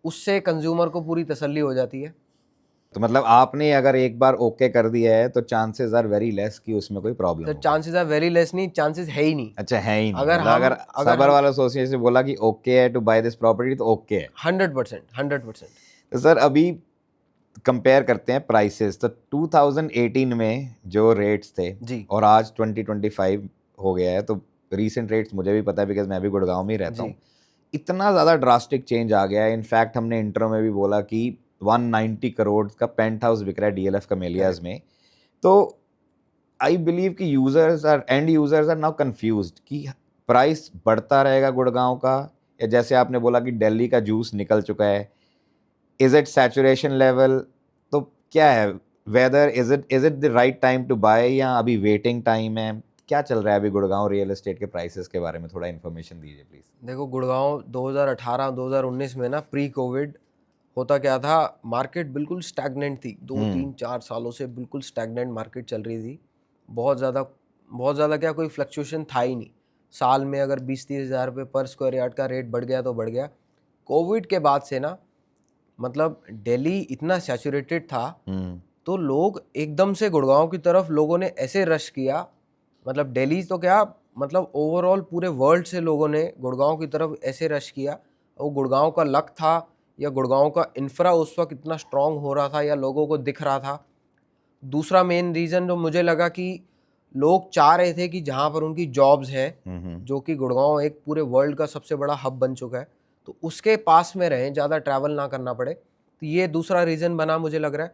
उससे कंज्यूमर को पूरी तसल्ली हो जाती है। तो मतलब आपने अगर एक बार ओके कर दिया है तो चांसेस आर वेरी लेस कि उसमें कोई प्रॉब्लम तो चांसेस आर वेरी लेस नहीं, चांसेस है ही नहीं। अच्छा, है ही नहीं। अगर सबरवाल एसोसिएशन से बोला कि ओके है टू बाय दिस प्रॉपर्टी तो ओके है 100%। तो सर अभी कंपेयर करते हैं प्राइसेस। तो 2018 में जो रेट्स थे जी, और आज 2025 हो गया है, तो रीसेंट रेट्स मुझे भी पता है बिकॉज मैं भी गुड़गांव में ही रहता हूँ। इतना ज़्यादा ड्रास्टिक चेंज आ गया है। इनफैक्ट हमने इंट्रो में भी बोला कि 190 करोड़ का पेंट हाउस बिक रहा है डीएलएफ कमेलियाज में। तो आई बिलीव कि end users are now confused कि प्राइस बढ़ता रहेगा गुड़गांव का, या जैसे आपने बोला कि दिल्ली का जूस निकल चुका है, इज इट सैचुरेशन लेवल, तो क्या है, whether is it the right time to buy या अभी वेटिंग टाइम है, क्या चल रहा है अभी गुड़गांव रियल एस्टेट के प्राइसेस के बारे में थोड़ा इन्फॉर्मेशन दीजिए प्लीज। देखो गुड़गांव 2018-2019 में ना, प्री कोविड होता क्या था, मार्केट बिल्कुल स्टैग्नेंट थी। 2-3-4 सालों से बिल्कुल स्टैग्नेंट मार्केट चल रही थी। बहुत ज़्यादा क्या, कोई फ्लक्चुएशन था ही नहीं। साल में अगर 20-30 हज़ार रुपये पर स्क्वायर यार्ड का रेट बढ़ गया तो बढ़ गया। कोविड के बाद से ना मतलब दिल्ली इतना सैचुरेटेड था, तो लोग एकदम से गुड़गांव की तरफ लोगों ने ऐसे रश किया, मतलब दिल्ली तो क्या, मतलब ओवरऑल पूरे वर्ल्ड से लोगों ने गुड़गांव की तरफ ऐसे रश किया। वो गुड़गांव का लक था या गुड़गांव का इंफ्रा उस वक्त इतना स्ट्रांग हो रहा था या लोगों को दिख रहा था। दूसरा मेन रीज़न जो मुझे लगा कि लोग चाह रहे थे कि जहाँ पर उनकी जॉब्स है, जो कि गुड़गांव एक पूरे वर्ल्ड का सबसे बड़ा हब बन चुका है, तो उसके पास में रहें, ज़्यादा ट्रैवल ना करना पड़े। तो ये दूसरा रीज़न बना मुझे लग रहा है।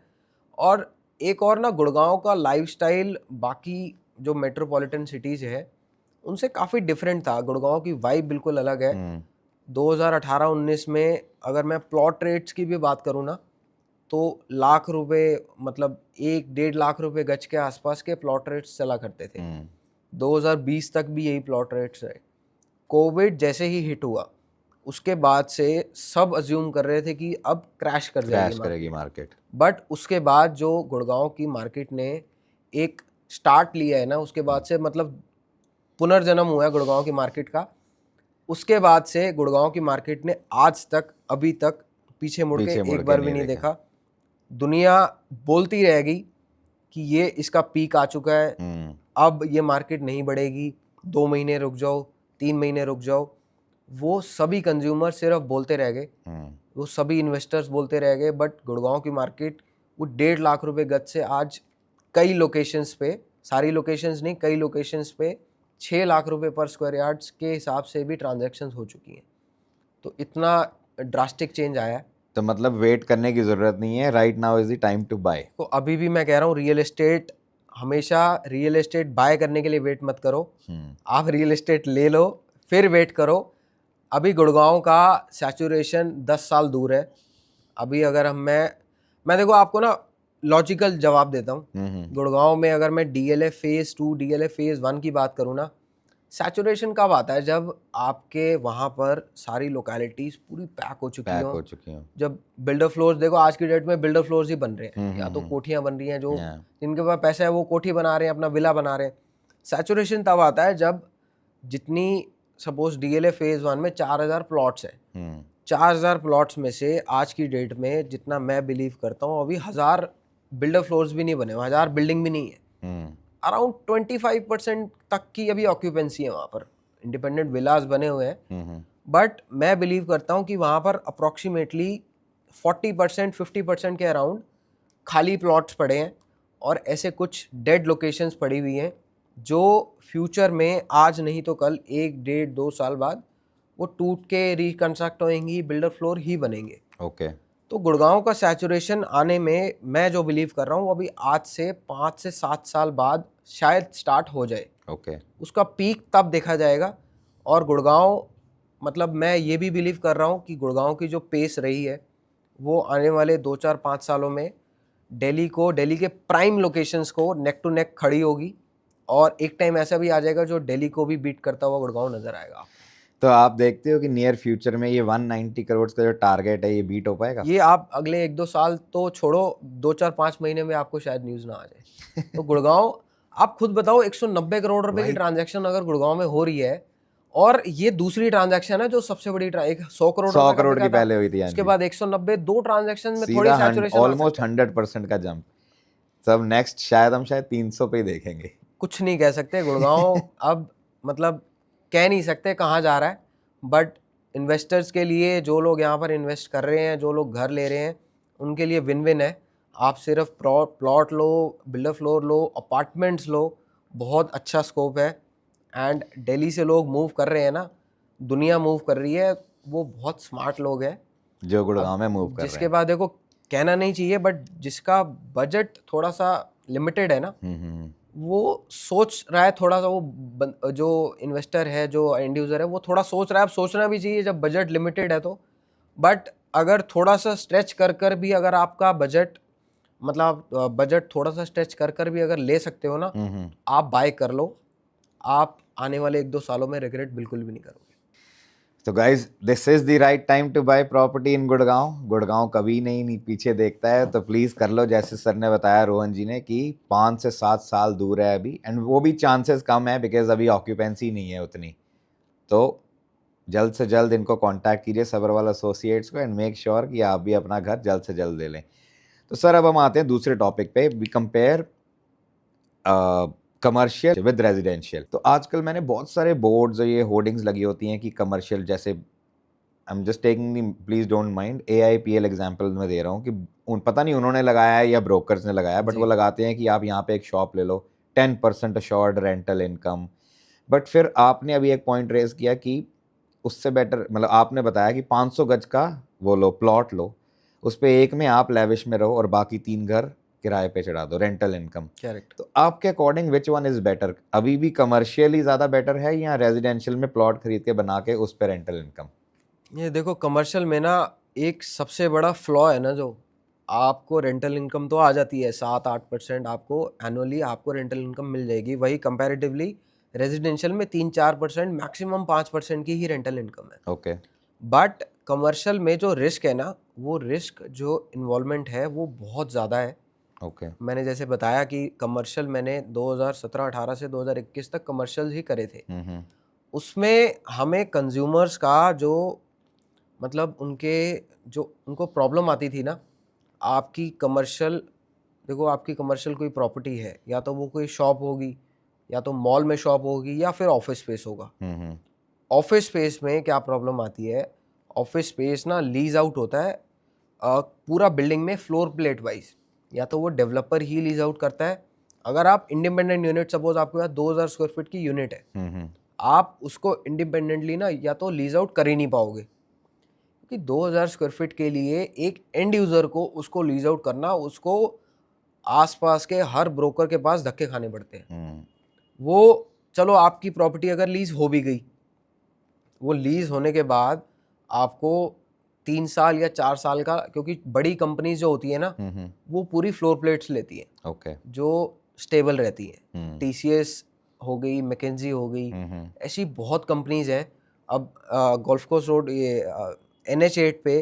और एक और ना, गुड़गांव का लाइफस्टाइल बाकी जो मेट्रोपॉलिटन सिटीज़ है उनसे काफ़ी डिफरेंट था। गुड़गांव की वाइब बिल्कुल अलग है। 2018-19 में अगर मैं प्लॉट रेट्स की भी बात करूँ ना, तो लाख रुपए, मतलब 1-1.5 लाख रुपए गज के आसपास के प्लॉट रेट्स चला करते थे। 2020 तक भी यही प्लॉट रेट्स रहे। कोविड जैसे ही हिट हुआ उसके बाद से सब अज्यूम कर रहे थे कि अब क्रैश करेगी मार्केट। बट उसके बाद जो गुड़गांव की मार्केट ने एक स्टार्ट लिया है ना, उसके बाद से मतलब पुनर्जन्म हुआ है गुड़गांव की मार्केट का। उसके बाद से गुड़गांव की मार्केट ने आज तक अभी तक पीछे मुड़ के एक बार भी नहीं देखा। दुनिया बोलती रहेगी कि ये इसका पीक आ चुका है, अब ये मार्केट नहीं बढ़ेगी, 2 महीने रुक जाओ, 3 महीने रुक जाओ। वो सभी कंज्यूमर सिर्फ बोलते रह गए, वो सभी इन्वेस्टर्स बोलते रह गए। बट गुड़गांव की मार्केट वो 1.5 लाख रुपए गज से आज कई लोकेशंस पे, सारी लोकेशंस नहीं, कई लोकेशंस पे 6 लाख रुपए पर स्क्वायर यार्ड्स के हिसाब से भी ट्रांजैक्शंस हो चुकी हैं। तो इतना ड्रास्टिक चेंज आया है। तो मतलब वेट करने की ज़रूरत नहीं है, right now is the time to buy. तो अभी भी मैं कह रहा हूँ, रियल एस्टेट हमेशा, रियल एस्टेट बाय करने के लिए वेट मत करो। आप रियल एस्टेट ले लो फिर वेट करो। अभी गुड़गांव का सैचुरेशन 10 साल दूर है। अभी अगर मैं देखो आपको ना लॉजिकल जवाब देता हूँ। गुड़गांव में अगर मैं डीएलए फेज़ 2, डीएलए फेज़ 1 की बात करूँ ना, सैचुरेशन कब आता है? जब आपके वहाँ पर सारी लोकेलिटीज़ पूरी पैक हो चुकी हो। जब बिल्डर फ्लोर्स, देखो आज की डेट में बिल्डर फ्लोर्स ही बन रहे हैं, या तो कोठियाँ बन रही हैं, जो जिनके पास पैसा है वो कोठी बना रहे हैं, अपना विला बना रहे हैं। सैचुरेशन तब आता है जब जितनी, सपोज डीएलए फेज़ 1 में 4000 प्लॉट्स हैं, 4000 प्लॉट्स में से आज की डेट में जितना मैं बिलीव करता हूँ अभी 1000 बिल्डर फ्लोर्स भी नहीं बने, 1000 बिल्डिंग भी नहीं है। अराउंड 25% तक की अभी ऑक्यूपेंसी है वहाँ पर, इंडिपेंडेंट विलास बने हुए हैं। बट मैं बिलीव करता हूँ कि वहाँ पर अप्रॉक्सीमेटली 40%, 50% के अराउंड खाली प्लॉट्स पड़े हैं, और ऐसे कुछ डेड लोकेशंस पड़ी हुई हैं जो फ्यूचर में, आज नहीं तो कल, 1-1.5-2 साल बाद वो टूट के रिकंस्ट्रक्ट होंगी, बिल्डर फ्लोर ही बनेंगे। ओके। तो गुड़गांव का सैचुरेशन आने में मैं जो बिलीव कर रहा हूँ, अभी आज से 5 से 7 साल बाद शायद स्टार्ट हो जाए। ओके। उसका पीक तब देखा जाएगा। और गुड़गांव, मतलब मैं ये भी बिलीव कर रहा हूँ कि गुड़गांव की जो पेस रही है वो आने वाले 2-4-5 सालों में दिल्ली के प्राइम लोकेशंस को नेक टू नेक खड़ी होगी, और एक टाइम ऐसा भी आ जाएगा जो दिल्ली को भी बीट करता हुआ गुड़गांव नजर आएगा। तो आप देखते हो कि नियर फ्यूचर में ये 190 करोड़ का जो टारगेट है ये बीट हो पाएगा? ये आप अगले 1-2 साल तो छोड़ो, 2-4-5 महीने में आपको शायद न्यूज़ ना आ जाए। तो गुड़गांव, आप खुद बताओ, 190 करोड़ रुपए की ट्रांजैक्शन अगर गुड़गांव में हो रही है, और ये दूसरी ट्रांजैक्शन है जो सबसे बड़ी, एक 100 करोड़ की पहले हुई थी, उसके बाद 190, 2 ट्रांजैक्शन में थोड़ी सैचुरेशन ऑलमोस्ट 100% का जंप। सब नेक्स्ट शायद हम 300 पे ही देखेंगे। कुछ नहीं कह सकते गुड़गांव अब, मतलब कह नहीं सकते कहाँ जा रहा है। बट इन्वेस्टर्स के लिए, जो लोग यहाँ पर इन्वेस्ट कर रहे हैं, जो लोग घर ले रहे हैं, उनके लिए विन विन है। आप सिर्फ प्लॉट लो, बिल्डर फ्लोर लो, अपार्टमेंट्स लो, बहुत अच्छा स्कोप है। एंड दिल्ली से लोग मूव कर रहे हैं ना, दुनिया मूव कर रही है, वो बहुत स्मार्ट लोग हैं जो गुड़गांव में मूव कर रहे हैं। जिसके बाद देखो, कहना नहीं चाहिए, बट जिसका बजट थोड़ा सा लिमिटेड है ना, वो सोच रहा है थोड़ा सा, वो जो इन्वेस्टर है, जो एंड यूज़र है, वो थोड़ा सोच रहा है। अब सोचना भी चाहिए जब बजट लिमिटेड है तो। बट अगर थोड़ा सा स्ट्रेच कर भी, अगर आपका बजट, मतलब बजट थोड़ा सा स्ट्रेच कर भी अगर ले सकते हो ना, आप बाय कर लो। आप आने वाले 1-2 सालों में रिग्रेट बिल्कुल भी नहीं करोगे। तो guys, this is the right time to buy property in Gurgaon. Gurgaon कभी नहीं पीछे देखता है, तो प्लीज़ कर लो। जैसे सर ने बताया, रोहन जी ने, कि 5 से 7 साल दूर है अभी, एंड वो भी चांसेस कम है बिकॉज अभी ऑक्यूपेंसी नहीं है उतनी। तो जल्द से जल्द इनको कांटेक्ट कीजिए सबरवाल एसोसिएट्स को एंड मेक श्योर कि आप भी अपना घर जल्द से जल्द ले लें। तो सर अब हम आते हैं दूसरे टॉपिक पे, we compare commercial with residential. तो आजकल मैंने बहुत सारे बोर्ड्स और ये होर्डिंग्स लगी होती हैं कि कमर्शियल, जैसे I am just taking, please don't mind, AIPL example मैं दे रहा हूँ कि पता नहीं उन्होंने लगाया है या ब्रोकर्स ने लगाया है, बट वो लगाते हैं कि आप यहाँ पे एक शॉप ले लो, 10% अश्योर्ड रेंटल इनकम। बट फिर आपने अभी एक पॉइंट रेज किया कि उससे बेटर, मतलब आपने बताया कि 500 गज का वो लो, प्लॉट लो, उस पर एक में आप लेविश में रहो और बाकी 3 घर किराए पे चढ़ा दो, रेंटल इनकम। करेक्ट। तो आपके according which one is better? अभी भी कमर्शियली ज़्यादा बेटर है या रेजिडेंशियल में प्लॉट खरीद के बना के उस पर रेंटल इनकम? ये देखो, कमर्शियल में ना एक सबसे बड़ा फ्लॉ है ना, जो आपको रेंटल इनकम तो आ जाती है 7-8% आपको एनुअली आपको रेंटल इनकम मिल जाएगी, वही कंपैरेटिवली रेजिडेंशियल में 3-4% मैक्सिमम 5% की ही रेंटल इनकम है। ओके। बट कमर्शियल में जो रिस्क है ना, वो रिस्क जो इन्वॉल्वमेंट है वो बहुत ज़्यादा है। ओके। मैंने जैसे बताया कि कमर्शियल मैंने 2017-18 से 2021 तक कमर्शियल ही करे थे। उसमें हमें कंज्यूमर्स का जो मतलब उनको प्रॉब्लम आती थी ना, आपकी कमर्शियल, देखो आपकी कमर्शियल कोई प्रॉपर्टी है, या तो वो कोई शॉप होगी, या तो मॉल में शॉप होगी, या फिर ऑफिस स्पेस होगा। ऑफिस स्पेस में क्या प्रॉब्लम आती है, ऑफिस स्पेस ना लीज आउट होता है पूरा बिल्डिंग में फ्लोर प्लेट वाइज, या तो वो डेवलपर ही लीज आउट करता है। अगर आप इंडिपेंडेंट यूनिट, सपोज आपके पास 2000 स्क्वायर फीट की यूनिट है, आप उसको इंडिपेंडेंटली ना या तो लीज आउट कर ही नहीं पाओगे, कि 2000 स्क्वायर फीट के लिए एक एंड यूजर को उसको लीज आउट करना, उसको आसपास के हर ब्रोकर के पास धक्के खाने पड़ते हैं। वो चलो आपकी प्रॉपर्टी अगर लीज हो भी गई, वो लीज होने के बाद आपको 3 साल या 4 साल का, क्योंकि बड़ी कंपनीज जो होती है ना, वो पूरी फ्लोर प्लेट्स लेती है, ओके, जो स्टेबल रहती है। TCS हो गई, मैकेंजी हो गई, ऐसी बहुत कंपनीज हैं। अब गोल्फ कोर्स रोड, ये NH8 पे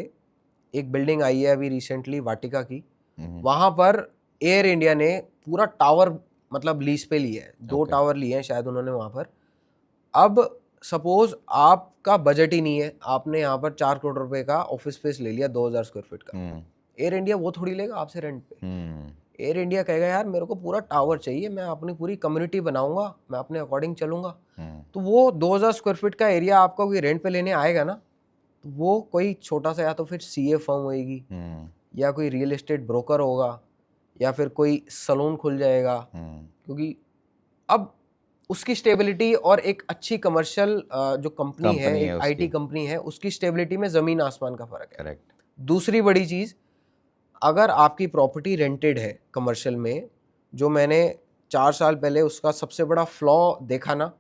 एक बिल्डिंग आई है अभी रिसेंटली, वाटिका की, वहाँ पर एयर इंडिया ने पूरा टावर मतलब लीज पे लिया है, 2 टावर लिए हैं शायद उन्होंने वहाँ पर। अब सपोज आपका बजट ही नहीं है, आपने यहाँ पर 4 करोड़ रुपए का ऑफिस स्पेस ले लिया 2000 स्क्वायर फीट का, एयर इंडिया वो थोड़ी लेगा आपसे रेंट पे। एयर इंडिया कहेगा यार मेरे को पूरा टावर चाहिए, मैं अपनी पूरी कम्युनिटी बनाऊंगा, मैं अपने अकॉर्डिंग चलूंगा। तो वो 2000 स्क्वायर फीट का एरिया आपका कोई रेंट पे लेने आएगा ना, तो वो कोई छोटा सा या तो फिर CA फर्म होएगी, या कोई रियल एस्टेट ब्रोकर होगा, या फिर कोई सलून खुल जाएगा, क्योंकि अब उसकी स्टेबिलिटी और एक अच्छी कमर्शियल जो कंपनी है, एक IT कंपनी है, उसकी स्टेबिलिटी में ज़मीन आसमान का फ़र्क है। करेक्ट। दूसरी बड़ी चीज़, अगर आपकी प्रॉपर्टी रेंटेड है कमर्शियल में, जो मैंने 4 साल पहले उसका सबसे बड़ा फ्लॉ देखा ना,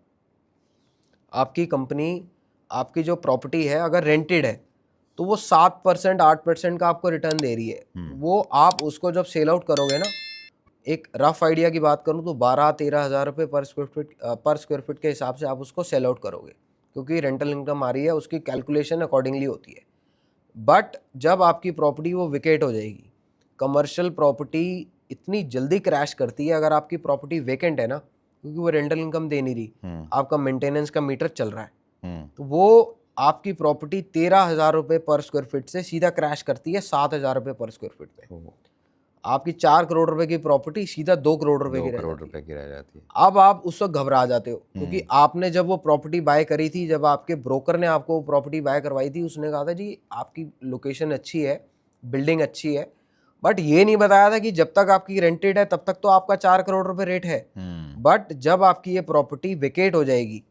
आपकी कंपनी, आपकी जो प्रॉपर्टी है अगर रेंटेड है, तो वो 7% 8% का आपको रिटर्न दे रही है। वो आप उसको जब सेल आउट करोगे ना, एक रफ आइडिया की बात करूं तो 12-13 हज़ार रुपये पर स्क्वायर फीट के हिसाब से आप उसको सेल आउट करोगे, क्योंकि रेंटल इनकम आ रही है, उसकी कैलकुलेशन अकॉर्डिंगली होती है। बट जब आपकी प्रॉपर्टी वो विकेट हो जाएगी, कमर्शियल प्रॉपर्टी इतनी जल्दी क्रैश करती है अगर आपकी प्रॉपर्टी वेकेंट है ना, क्योंकि वो रेंटल इनकम दे नहीं रही, आपका मेंटेनेंस का मीटर चल रहा है, तो वो आपकी प्रॉपर्टी 13,000 रुपये पर स्क्वायर फीट से सीधा क्रैश करती है 7,000 रुपये पर स्क्वायर फीट पे। आपकी 4 करोड़ रुपए की प्रॉपर्टी सीधा 2 करोड़ रुपए की रह जाती है। अब आप उस वक्त घबरा जाते हो, क्योंकि आपने जब वो प्रॉपर्टी बाय करी थी, जब आपके ब्रोकर ने आपको वो प्रॉपर्टी बाय करवाई थी, उसने कहा था जी आपकी लोकेशन अच्छी है, बिल्डिंग अच्छी है, बट ये नहीं बताया था कि जब तक आपकी रेंटेड है तब तक तो आपका 4 करोड़ रुपए रेट है। बट जब आपकी ये प्रॉपर्टी वेकेट हो जाएगी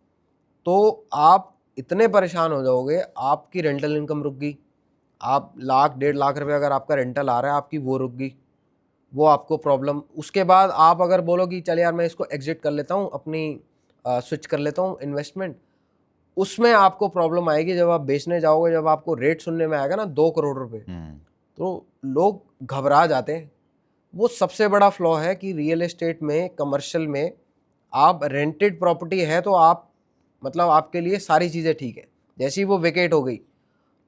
तो आप इतने परेशान हो जाओगे, आपकी रेंटल इनकम रुक गई, आप 1-1.5 लाख रुपए अगर आपका रेंटल आ रहा है, आपकी वो रुक गई, वो आपको प्रॉब्लम। उसके बाद आप अगर बोलो कि चल यार मैं इसको एग्जिट कर लेता हूँ, अपनी स्विच कर लेता हूँ इन्वेस्टमेंट, उसमें आपको प्रॉब्लम आएगी जब आप बेचने जाओगे, जब आपको रेट सुनने में आएगा ना 2 करोड़ रुपए, तो लोग घबरा जाते हैं। वो सबसे बड़ा फ्लॉ है कि रियल एस्टेट में, कमर्शियल में, आप रेंटेड प्रॉपर्टी है तो आप मतलब आपके लिए सारी चीज़ें ठीक है, जैसे ही वो वेकेट हो गई,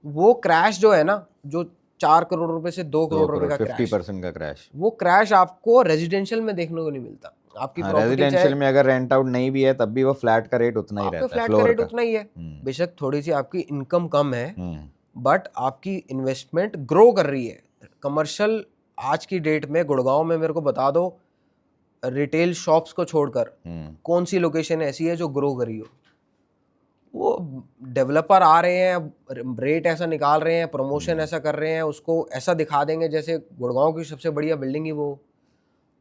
वो क्रैश जो है ना, जो 4 करोड़ रुपए से 2 करोड़ रुपए का 50% का क्रैश, वो क्रैश आपको रेजिडेंशियल में देखने को नहीं मिलता। आपकी प्रॉपर्टी रेजिडेंशियल में अगर रेंट आउट नहीं भी है तब भी वो फ्लैट का रेट उतना ही रहता है, फ्लैट का रेट उतना ही है। बेशक थोड़ी सी आपकी इनकम कम है, बट आपकी इन्वेस्टमेंट ग्रो कर रही है। कमर्शियल आज की डेट में गुड़गांव में मेरे को बता दो, रिटेल शॉप्स को छोड़कर कौन सी लोकेशन ऐसी है जो ग्रो करी हो? वो डेवलपर आ रहे हैं, रेट ऐसा निकाल रहे हैं, प्रमोशन ऐसा कर रहे हैं, उसको ऐसा दिखा देंगे जैसे गुड़गांव की सबसे बढ़िया बिल्डिंग ही वो,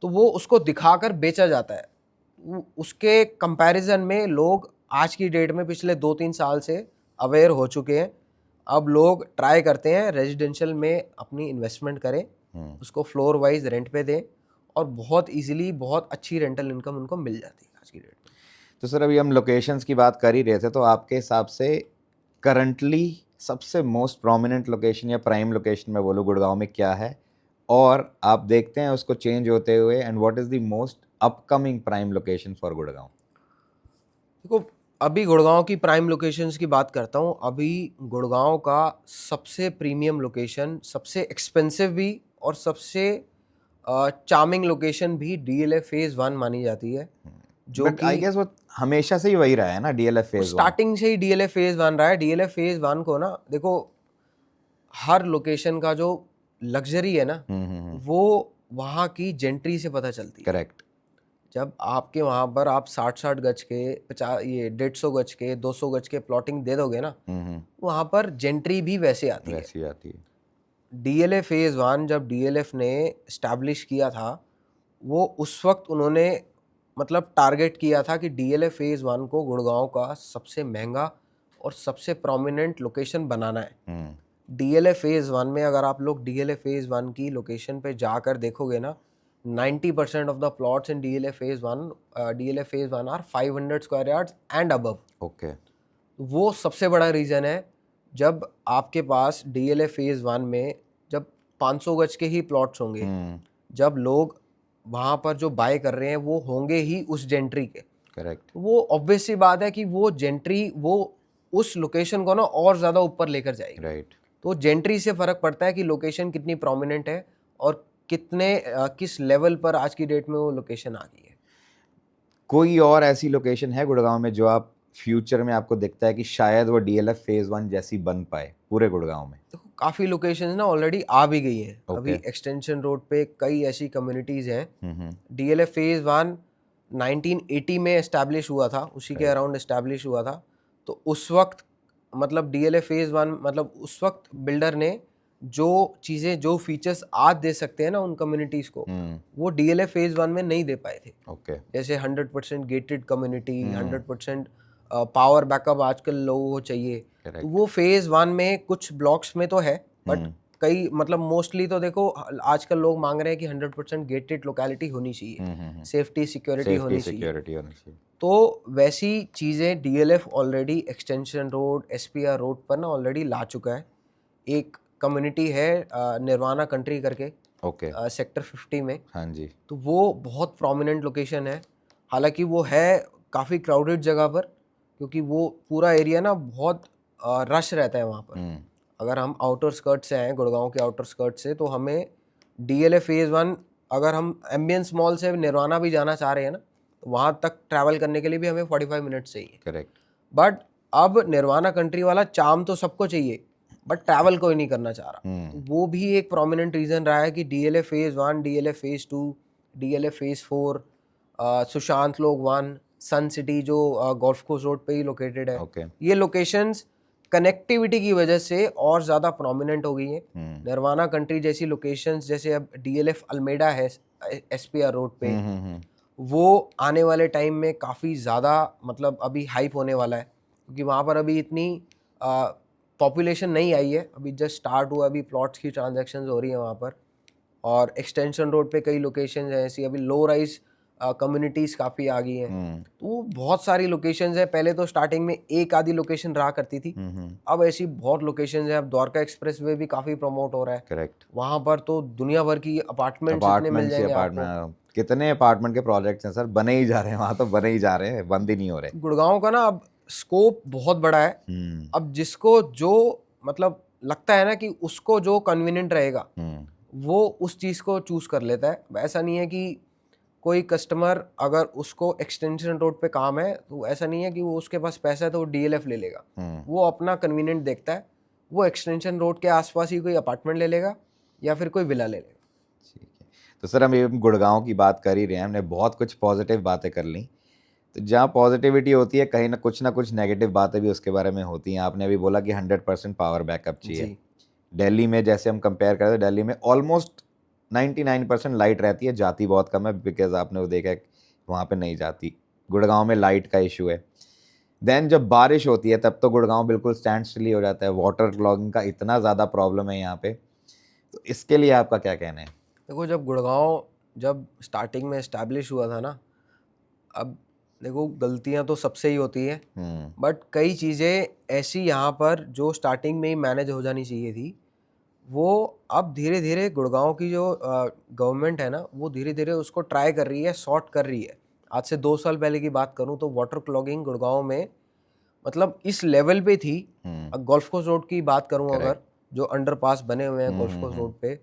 तो वो उसको दिखाकर बेचा जाता है। उसके कंपैरिजन में लोग आज की डेट में पिछले 2-3 साल से अवेयर हो चुके हैं। अब लोग ट्राई करते हैं रेजिडेंशियल में अपनी इन्वेस्टमेंट करें, उसको फ्लोर वाइज रेंट पे दें, और बहुत इजीली बहुत अच्छी रेंटल इनकम उनको मिल जाती है आज की डेट में। तो सर अभी हम लोकेशंस की बात कर ही रहे थे, तो आपके हिसाब से करंटली सबसे मोस्ट प्रोमिनेंट लोकेशन या प्राइम लोकेशन मैं बोलूँ गुड़गांव में क्या है, और आप देखते हैं उसको चेंज होते हुए, and what is the most upcoming prime location for Gurgaon? देखो, अभी गुड़गांव की प्राइम लोकेशंस की बात करता हूँ। अभी गुड़गांव का सबसे प्रीमियम लोकेशन, सबसे एक्सपेंसिव भी और सबसे चार्मिंग लोकेशन भी DLF फेज 1 मानी जाती है, जो कि आई गेस वो हमेशा से ही वही रहा है ना, DLF फेज 1 स्टार्टिंग से ही DLF फेज 1 रहा है। DLF फेज 1 को ना देखो, हर लोकेशन का जो लग्जरी है ना, वो वहाँ की जेंट्री से पता चलती है। करेक्ट। जब आपके वहाँ पर आप 60 गज के 150 गज के 200 गज के प्लॉटिंग दे दोगे ना, वहाँ पर जेंट्री भी वैसे आती है। DLF फेज 1 जब DLF ने स्टैब्लिश किया था, वो उस वक्त उन्होंने मतलब टारगेट किया था कि DLF फेज 1 को गुड़गांव का सबसे महंगा और सबसे प्रोमिनेंट लोकेशन बनाना है। DLF फेज 1 में अगर आप लोग DLF फेज 1 की लोकेशन पे जाकर देखोगे ना, 90% of the plots in DLF phase 1 are 500 square yards and above. Okay. वो सबसे बड़ा रीज़न है। जब आपके पास DLF phase 1 में जब 500 गज के ही प्लॉट्स होंगे, जब लोग वहाँ पर जो बाय कर रहे हैं वो होंगे ही उस जेंट्री के। करेक्ट। वो ऑब्वियस सी बात है कि वो जेंट्री वो उस लोकेशन को ना और ज़्यादा ऊपर लेकर जाएगी। राइट। तो जेंट्री से फ़र्क पड़ता है कि लोकेशन कितनी प्रोमिनेंट है और किस लेवल पर आज की डेट में वो लोकेशन आ गई है। कोई और ऐसी लोकेशन है गुड़गांव में जो आप फ्यूचर में आपको दिखता है कि शायद वो DLF फेज 1 जैसी बन पाए पूरे गुड़गांव में? देखो, काफ़ी लोकेशंस ना ऑलरेडी आ भी गई हैं। अभी एक्सटेंशन रोड पे कई ऐसी कम्युनिटीज़ हैं। DLF फेज 1 1980 में एस्टैब्लिश हुआ था, उसी के अराउंड एस्टैब्लिश हुआ था। तो उस वक्त मतलब DLF फेज 1 मतलब उस वक्त बिल्डर ने जो चीज़ें जो फीचर्स आज दे सकते हैं ना उन कम्युनिटीज़ को, वो DLF फेज 1 में नहीं दे पाए थे। जैसे 100% गेटेड कम्युनिटी, 100% पावर बैकअप आजकल लोगों को चाहिए। तो वो फेज 1 में कुछ ब्लॉक्स में तो है, बट कई मतलब मोस्टली तो देखो आजकल लोग मांग रहे हैं कि 100% गेटेड लोकेलिटी होनी चाहिए, सेफ्टी सिक्योरिटी होनी चाहिए। तो वैसी चीज़ें DLF already extension road, SPR road पर ना ऑलरेडी ला चुका है। एक कम्युनिटी है निर्वाणा कंट्री करके, सेक्टर 50 में। हाँ जी। तो वो बहुत प्रोमिनेंट लोकेशन है। हालांकि वो है काफ़ी क्राउडेड जगह पर, क्योंकि वो पूरा एरिया ना बहुत रश रहता है वहाँ पर। अगर हम आउटर स्कर्ट से आए, गुड़गांव के आउटर स्कर्ट से, तो हमें DLF फेज 1 अगर हम एम्बियंस मॉल से निर्वाणा भी जाना चाह रहे हैं ना, तो वहाँ तक ट्रैवल करने के लिए भी हमें 45 मिनट चाहिए। करेक्ट। बट अब निर्वाणा कंट्री वाला चार्म तो सबको चाहिए, बट ट्रैवल कोई नहीं करना चाह रहा। तो वो भी एक प्रोमिनेंट रीज़न रहा है कि DLF phase 1, DLF phase 2, DLF phase 4, Sushant लोक 1, सन सिटी जो गोल्फ कोर्स रोड पे ही लोकेटेड है। ये लोकेशंस कनेक्टिविटी की वजह से और ज़्यादा प्रोमिनेंट हो गई हैं। निर्वाणा कंट्री जैसी लोकेशंस, जैसे अब DLF अल्मेडा है SPR रोड पे, वो आने वाले टाइम में काफ़ी ज़्यादा मतलब अभी हाइप होने वाला है, क्योंकि वहाँ पर अभी इतनी पॉपुलेशन नहीं आई है, अभी जस्ट स्टार्ट हुआ, अभी प्लॉट्स की ट्रांजैक्शंस हो रही हैं वहाँ पर। और एक्सटेंशन रोड पे कई लोकेशंस हैं ऐसी, अभी लो राइज कम्युनिटीज़ काफ़ी आ गई हैं। तो बहुत सारी लोकेशंस हैं। पहले तो स्टार्टिंग में एक आधी लोकेशन रहा करती थी, अब ऐसी बहुत लोकेशंस हैं। अब द्वारका एक्सप्रेस वे भी काफ़ी प्रमोट हो रहा है। करेक्ट। वहाँ पर तो दुनिया भर की अपार्टमेंट्स इतने मिल जाएंगे आपको। कितने अपार्टमेंट के प्रोजेक्ट्स हैं सर, बने ही जा रहे हैं वहाँ, तो बने ही जा रहे हैं, बंद ही नहीं हो रहे। गुड़गांव का ना अब स्कोप बहुत बड़ा है। अब जिसको जो मतलब लगता है ना कि उसको जो कन्वीनियंट रहेगा, वो उस चीज़ को चूज कर लेता है। ऐसा नहीं है कि कोई कस्टमर अगर उसको एक्सटेंशन रोड पे काम है तो ऐसा नहीं है कि वो उसके पास पैसा है तो वो डीएलएफ ले लेगा, वो अपना कन्वीनियंट देखता है, वो एक्सटेंशन रोड के आसपास ही कोई अपार्टमेंट ले लेगा या फिर कोई विला ले लेगा। ठीक है, तो सर हम ये गुड़गांव की बात कर ही रहे हैं, हमने बहुत कुछ पॉजिटिव बातें कर ली, तो जहाँ पॉजिटिविटी होती है कहीं ना कुछ नेगेटिव बातें भी उसके बारे में होती हैं। आपने अभी बोला कि 100% पावर बैकअप चाहिए। दिल्ली में जैसे हम कंपेयर करें तो दिल्ली में ऑलमोस्ट 99% लाइट रहती है, जाती बहुत कम है, बिकॉज आपने वो देखा है वहाँ पे नहीं जाती। गुड़गांव में लाइट का इशू है। देन जब बारिश होती है तब तो गुड़गांव बिल्कुल स्टैंड स्टिल ही हो जाता है, वाटर क्लॉगिंग का इतना ज़्यादा प्रॉब्लम है यहाँ पे, तो इसके लिए आपका क्या कहना है? देखो, जब गुड़गांव जब स्टार्टिंग में इस्टेब्लिश हुआ था ना, अब देखो गलतियां तो सबसे ही होती है, बट कई चीज़ें ऐसी यहाँ पर जो स्टार्टिंग में ही मैनेज हो जानी चाहिए थी, वो अब धीरे धीरे गुड़गांव की जो गवर्नमेंट है ना, वो धीरे धीरे उसको ट्राई कर रही है, सॉर्ट कर रही है। आज से 2 साल पहले की बात करूँ तो वाटर क्लॉगिंग गुड़गांव में मतलब इस लेवल पे थी। गोल्फ कोर्स रोड की बात करूँ अगर, जो अंडरपास बने हुए हैं गोल्फ कोर्स रोड पे,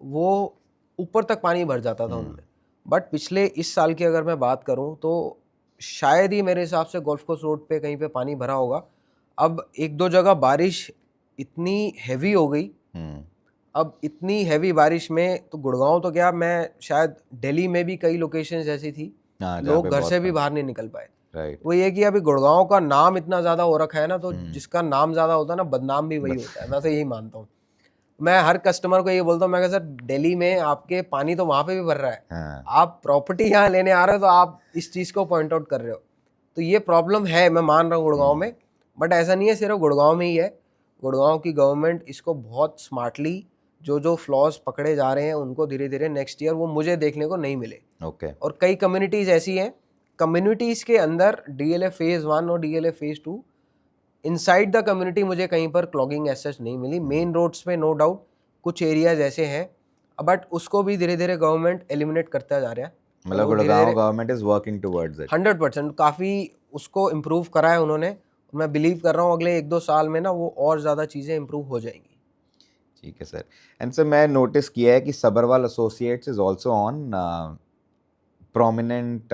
वो ऊपर तक पानी भर जाता था उनमें। बट पिछले इस साल की अगर मैं बात करूं तो शायद ही मेरे हिसाब से गोल्फ कोर्स रोड पे कहीं पे पानी भरा होगा। अब 1-2 जगह बारिश इतनी हैवी हो गई, अब इतनी हैवी बारिश में तो गुड़गांव तो क्या, मैं शायद दिल्ली में भी कई लोकेशंस ऐसी थी, लोग घर से भी बाहर नहीं निकल पाए। वो ये कि अभी गुड़गांव का नाम इतना ज़्यादा हो रखा है ना, तो जिसका नाम ज़्यादा होता है ना, बदनाम भी वही होता है। मैं तो यही मानता हूँ। मैं हर कस्टमर को ये बोलता हूँ, मैं कहता सर दिल्ली में आपके पानी तो वहाँ पे भी भर रहा है, आप प्रॉपर्टी यहाँ लेने आ रहे हो तो आप इस चीज़ को पॉइंट आउट कर रहे हो। तो ये प्रॉब्लम है, मैं मान रहा हूँ गुड़गांव में, बट ऐसा नहीं है सिर्फ गुड़गांव में ही है। गुड़गांव की गवर्नमेंट इसको बहुत स्मार्टली, जो फ्लॉज पकड़े जा रहे हैं उनको धीरे धीरे नेक्स्ट ईयर वो मुझे देखने को नहीं मिले। और कई कम्युनिटीज़ ऐसी हैं, कम्युनिटीज़ के अंदर DLF फेज़ 1 और DLF phase 2 inside the community मुझे कहीं पर क्लॉगिंग एज नहीं मिली। मेन रोड्स पे नो डाउट कुछ एरियाज ऐसे हैं, बट उसको भी धीरे धीरे गवर्नमेंट एलिमिनेट करता जा रहा है। मतलब Gurgaon government is working towards it 100%, काफ़ी उसको इम्प्रूव करा है उन्होंने। मैं बिलीव कर रहा हूँ अगले 1-2 साल में ना वो और ज़्यादा चीज़ें इम्प्रूव हो जाएंगी। ठीक है सर। एंड सर मैं नोटिस किया है कि Sabharwal associates is also on prominent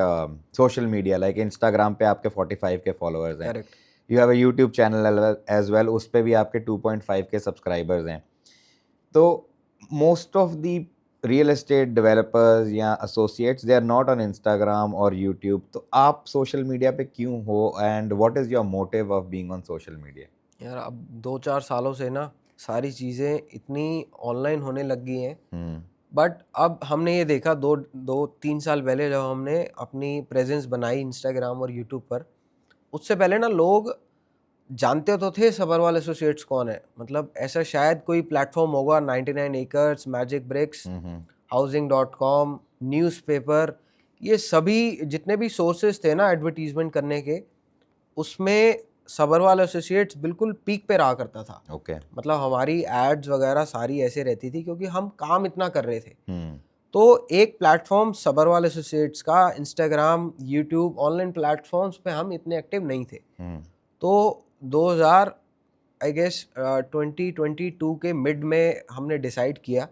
social media, like Instagram पे आपके 45 के फॉलोअर्स हैं। Correct. You have a YouTube channel as well, उस पर भी आपके 2.5 के सब्सक्राइबर्स हैं। तो most of the real estate developers या associates they are not on Instagram और यूट्यूब, तो आप सोशल मीडिया पे क्यों हो and what is your motive of being on social media? यार अब 2-4 सालों से ना सारी चीज़ें इतनी ऑनलाइन होने लग गई हैं, बट अब हमने ये देखा 2-3 साल पहले जब हमने अपनी प्रेजेंस बनाई इंस्टाग्राम और यूट्यूब पर, उससे पहले ना लोग जानते तो थे सबरवाल एसोसिएट्स कौन है। मतलब ऐसा शायद कोई प्लेटफॉर्म होगा, 99 acres, magic BRICS, housing.com, newspaper, ये सभी जितने भी सोर्सेज थे ना एडवर्टीजमेंट करने के, उसमें सबरवाल एसोसिएट्स बिल्कुल पीक पे रहा करता था। मतलब हमारी एड्स वगैरह सारी ऐसे रहती थी क्योंकि हम काम इतना कर रहे थे। तो एक प्लेटफॉर्म सबरवाल एसोसिएट्स का इंस्टाग्राम, यूट्यूब, ऑनलाइन प्लेटफॉर्म्स पे हम इतने एक्टिव नहीं थे। तो 2022 के मिड में हमने डिसाइड किया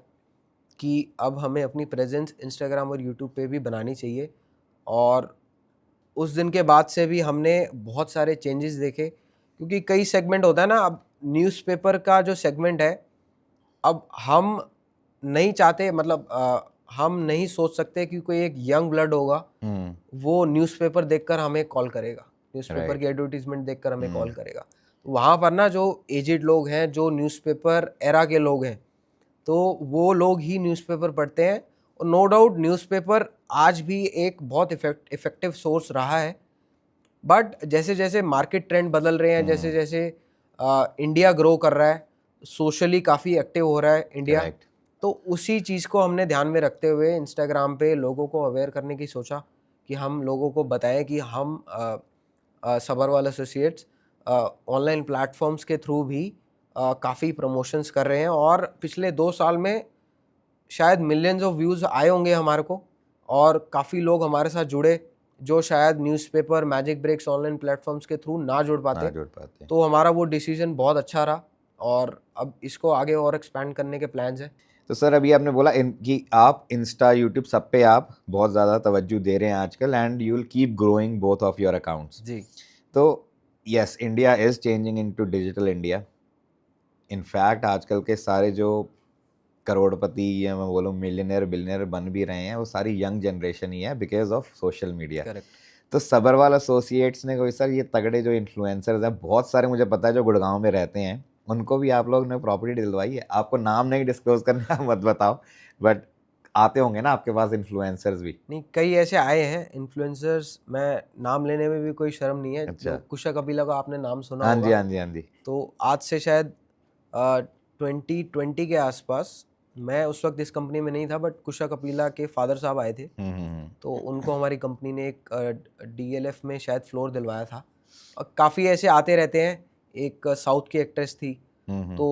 कि अब हमें अपनी प्रेजेंस इंस्टाग्राम और यूट्यूब पे भी बनानी चाहिए। और उस दिन के बाद से भी हमने बहुत सारे चेंजेस देखे, क्योंकि कई सेगमेंट होता है ना। अब न्यूज़पेपर का जो सेगमेंट है, अब हम नहीं चाहते, मतलब हम नहीं सोच सकते कि कोई एक यंग ब्लड होगा वो न्यूज़पेपर देखकर हमें कॉल करेगा, न्यूज़पेपर की एडवर्टीजमेंट देखकर हमें कॉल करेगा। वहाँ पर ना जो एजेड लोग हैं, जो न्यूज़पेपर एरा के लोग हैं, तो वो लोग ही न्यूज़पेपर पढ़ते हैं। और नो डाउट न्यूज़पेपर आज भी एक बहुत इफेक्टिव सोर्स रहा है, बट जैसे जैसे मार्केट ट्रेंड बदल रहे हैं, जैसे जैसे इंडिया ग्रो कर रहा है, सोशली काफ़ी एक्टिव हो रहा है इंडिया, तो उसी चीज़ को हमने ध्यान में रखते हुए इंस्टाग्राम पे लोगों को अवेयर करने की सोचा कि हम लोगों को बताएं कि हम सबरवाल एसोसिएट्स ऑनलाइन प्लेटफॉर्म्स के थ्रू भी काफ़ी प्रमोशंस कर रहे हैं। और पिछले 2 साल में शायद मिलियंस ऑफ व्यूज़ आए होंगे हमारे को, और काफ़ी लोग हमारे साथ जुड़े जो शायद newspaper, Magic Bricks, online platforms के थ्रू ना जुड़ पाते। तो हमारा वो डिसीजन बहुत अच्छा रहा और अब इसको आगे और एक्सपैंड करने के प्लान्स हैं। तो सर अभी आपने बोला कि आप इंस्टा यूट्यूब सब पे आप बहुत ज़्यादा तवज्जो दे रहे हैं आजकल, and you will keep growing both of your accounts जी। तो yes, India is changing into digital India. In fact आजकल के सारे जो करोड़पति या मैं बोलूँ मिलियनर बिलियनर बन भी रहे हैं, वो सारी यंग जनरेशन ही है because of social media. Correct. तो सबरवाल एसोसिएट्स ने कोई सर ये तगड़े जो इन्फ्लुएंसर्स हैं बहुत सारे, मुझे पता है जो गुड़गांव में रहते हैं, उनको भी आप लोग ने प्रॉपर्टी दिलवाई है? आपको नाम नहीं डिस्क्लोज करना मत बताओ, बट आते होंगे ना आपके पास इन्फ्लुएंसर्स भी? नहीं, कई ऐसे आए हैं इन्फ्लुएंसर्स, मैं नाम लेने में भी कोई शर्म नहीं है। अच्छा। जो कुशा कपिला का आपने नाम सुना हाँ होगा। जी, हाँ जी, हाँ जी। तो आज से शायद 2020 के आसपास, मैं उस वक्त इस कंपनी में नहीं था, बट कुशा कपिला के फादर साहब आए थे। तो उनको हमारी कंपनी ने एक DLF में शायद फ्लोर दिलवाया था। और काफ़ी ऐसे आते रहते हैं। एक साउथ की एक्ट्रेस थी। तो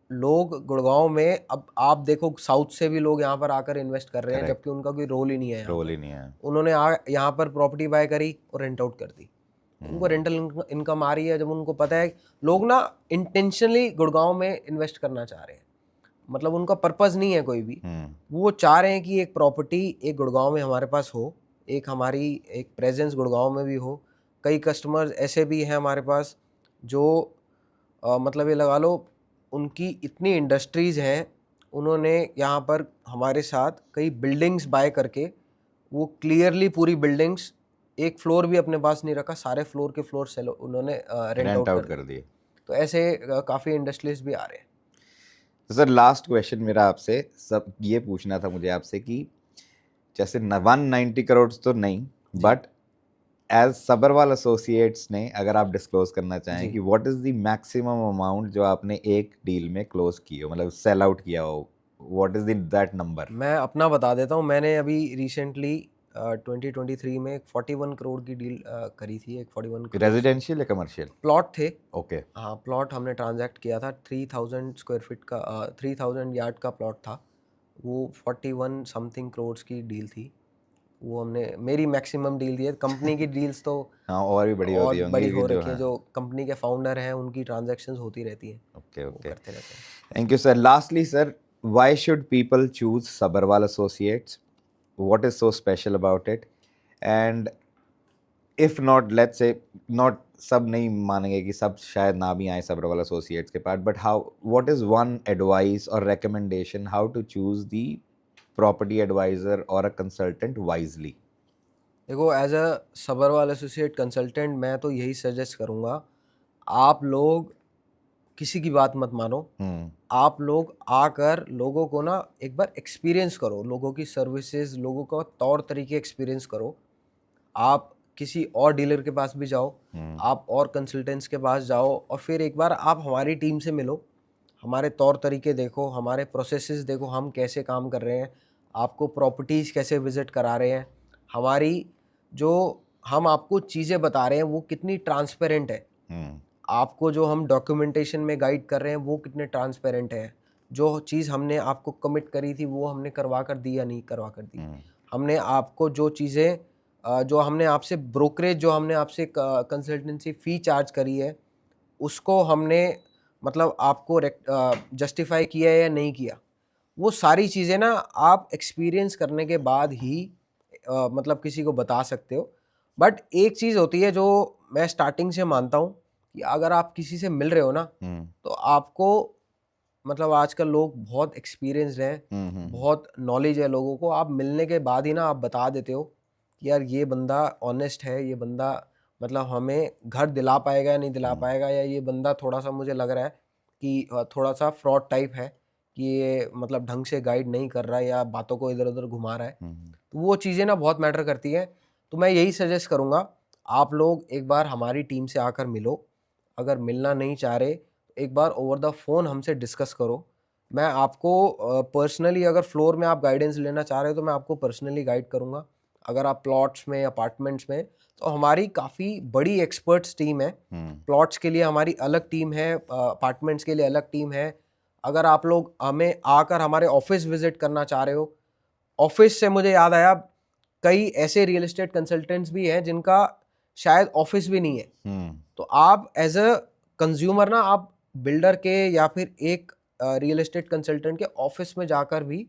लोग गुड़गांव में, अब आप देखो साउथ से भी लोग यहाँ पर आकर इन्वेस्ट कर रहे हैं, Correct. जबकि उनका कोई रोल ही नहीं है यहाँ रोल पर। ही नहीं है। उन्होंने यहाँ पर प्रॉपर्टी बाय करी और रेंट आउट कर दी। उनको रेंटल इनकम आ रही है। जब उनको पता है, लोग ना इंटेंशनली गुड़गांव में इन्वेस्ट करना चाह रहे हैं, मतलब उनका पर्पस नहीं है कोई भी। वो चाह रहे हैं कि एक प्रॉपर्टी एक गुड़गांव में हमारे पास हो, एक हमारी एक प्रेजेंस गुड़गांव में भी हो। कई कस्टमर्स ऐसे भी हैं हमारे पास जो मतलब ये लगा लो, उनकी इतनी इंडस्ट्रीज़ हैं, उन्होंने यहाँ पर हमारे साथ कई बिल्डिंग्स बाय करके, वो क्लियरली पूरी बिल्डिंग्स, एक फ्लोर भी अपने पास नहीं रखा, सारे फ्लोर के फ्लोर सेल उन्होंने रेंट आउट कर दिए। तो ऐसे काफ़ी इंडस्ट्रीज भी आ रहे हैं। तो सर लास्ट क्वेश्चन मेरा आपसे सब ये पूछना था मुझे आपसे कि जैसे 190 करोड़ तो नहीं, बट एज सबरवाल एसोसिएट्स ने अगर आप डिस्क्लोज करना चाहें कि what is the maximum amount जो आपने एक डील में क्लोज की हो, मतलब सेल आउट किया हो, व्हाट इज दैट नंबर? मैं अपना बता देता हूँ। मैंने अभी रिसेंटली 2023 में एक 41 करोड़ की डील करी थी। एक 41 करोड़ रेजिडेंशियल या कमर्शियल प्लॉट थे। ओके। हाँ, प्लॉट हमने ट्रांजैक्ट किया था। 3000 स्क्वायर फीट का 3000 यार्ड का प्लॉट था। वो 41 समथिंग करोड़ की डील थी। वो हमने, मेरी मैक्सिमम डील दी है। कंपनी की डील्स तो हाँ और भी बड़ी होती होंगी, बड़ी हो रखी है। जो कंपनी के फाउंडर हैं उनकी ट्रांजैक्शंस होती रहती हैं। ओके ओके, करते रहते हैं। Thank you sir. Lastly sir, why should people choose Sabharwal associates? What is so special about it? And if not, let's say not, सब नहीं मानेंगे कि सब शायद ना भी आए सबरवाल एसोसिएट्स के पास, but how, what is one advice और recommendation how to choose the property advisor और अ कंसल्टेंट वाइजली? देखो, as a Sabharwal associate consultant मैं तो यही सजेस्ट करूँगा, आप लोग किसी की बात मत मानो। आप लोग आकर लोगों को ना एक बार एक्सपीरियंस करो, लोगों की सर्विसेज, लोगों का तौर तरीके एक्सपीरियंस करो। आप किसी और डीलर के पास भी जाओ, आप और कंसल्टेंट्स के पास जाओ, और फिर एक बार आप हमारी टीम से मिलो, हमारे तौर तरीके देखो, हमारे प्रोसेसेस देखो, हम कैसे काम कर रहे हैं, आपको प्रॉपर्टीज़ कैसे विज़िट करा रहे हैं, हमारी जो हम आपको चीज़ें बता रहे हैं वो कितनी ट्रांसपेरेंट है, आपको जो हम डॉक्यूमेंटेशन में गाइड कर रहे हैं वो कितने ट्रांसपेरेंट है, जो चीज़ हमने आपको कमिट करी थी वो हमने करवा कर दी या नहीं करवा कर दी, हमने आपको जो चीज़ें जो हमने आपसे ब्रोकरेज, जो हमने आपसे कंसल्टेंसी फ़ी चार्ज करी है, उसको हमने मतलब आपको जस्टिफाई किया है या नहीं किया। वो सारी चीज़ें ना आप एक्सपीरियंस करने के बाद ही मतलब किसी को बता सकते हो। बट एक चीज़ होती है जो मैं स्टार्टिंग से मानता हूँ, कि अगर आप किसी से मिल रहे हो ना, तो आपको मतलब आजकल लोग बहुत एक्सपीरियंस्ड हैं, बहुत नॉलेज है लोगों को। आप मिलने के बाद ही ना आप बता देते हो कि यार ये बंदा ऑनेस्ट है, ये बंदा मतलब हमें घर दिला पाएगा या नहीं दिला पाएगा, या ये बंदा थोड़ा सा मुझे लग रहा है कि थोड़ा सा फ्रॉड टाइप है, कि ये मतलब ढंग से गाइड नहीं कर रहा है या बातों को इधर उधर घुमा रहा है। तो वो चीज़ें ना बहुत मैटर करती हैं। तो मैं यही सजेस्ट करूँगा, आप लोग एक बार हमारी टीम से आकर मिलो। अगर मिलना नहीं चाह रहे, एक बार ओवर द फ़ोन हमसे डिस्कस करो। मैं आपको पर्सनली, अगर फ्लोर में आप गाइडेंस लेना चाह रहे हो तो मैं आपको पर्सनली गाइड करूँगा। अगर आप प्लॉट्स में, अपार्टमेंट्स में, तो हमारी काफ़ी बड़ी एक्सपर्ट्स टीम है। प्लॉट्स के लिए हमारी अलग टीम है, अपार्टमेंट्स के लिए अलग टीम है। अगर आप लोग हमें आकर हमारे ऑफिस विजिट करना चाह रहे हो, ऑफिस से मुझे याद आया, कई ऐसे रियल एस्टेट कंसल्टेंट्स भी हैं जिनका शायद ऑफिस भी नहीं है। तो आप एज अ कंज्यूमर ना, आप बिल्डर के या फिर एक रियल एस्टेट कंसल्टेंट के ऑफिस में जाकर भी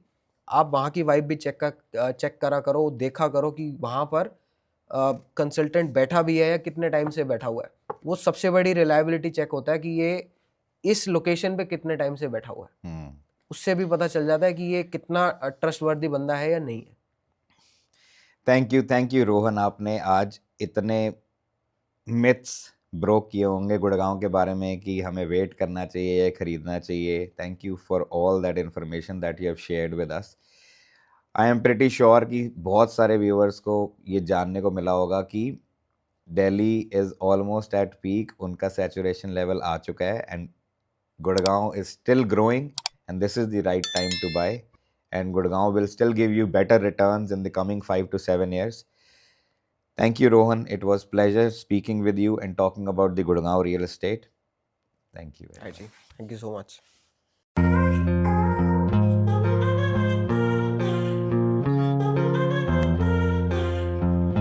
आप वहाँ की वाइब भी चेक करा करो, देखा करो कि वहाँ पर कंसल्टेंट बैठा भी है या कितने टाइम से बैठा हुआ है। वो सबसे बड़ी रिलायबिलिटी चेक होता है कि ये इस लोकेशन पे कितने टाइम से बैठा हुआ है। उससे भी पता चल जाता है कि ये कितना ट्रस्टवर्दी बंदा है या नहीं है। थैंक यू रोहन, आपने आज इतने मिथ्स ब्रोक किए होंगे गुड़गांव के बारे में कि हमें वेट करना चाहिए या खरीदना चाहिए। Thank you for all that information that you have shared with us. I am pretty sure कि बहुत सारे व्यूअर्स को ये जानने को मिला होगा कि Delhi is almost at peak, उनका सैचुरेशन लेवल आ चुका है, and Gurgaon is still growing and this is the right time to buy, and Gurgaon will still give you better returns in the coming 5 to 7 years. Thank you, Rohan. It was pleasure speaking with you and talking about the Gurgaon real estate. Thank you very much. Thank you so much.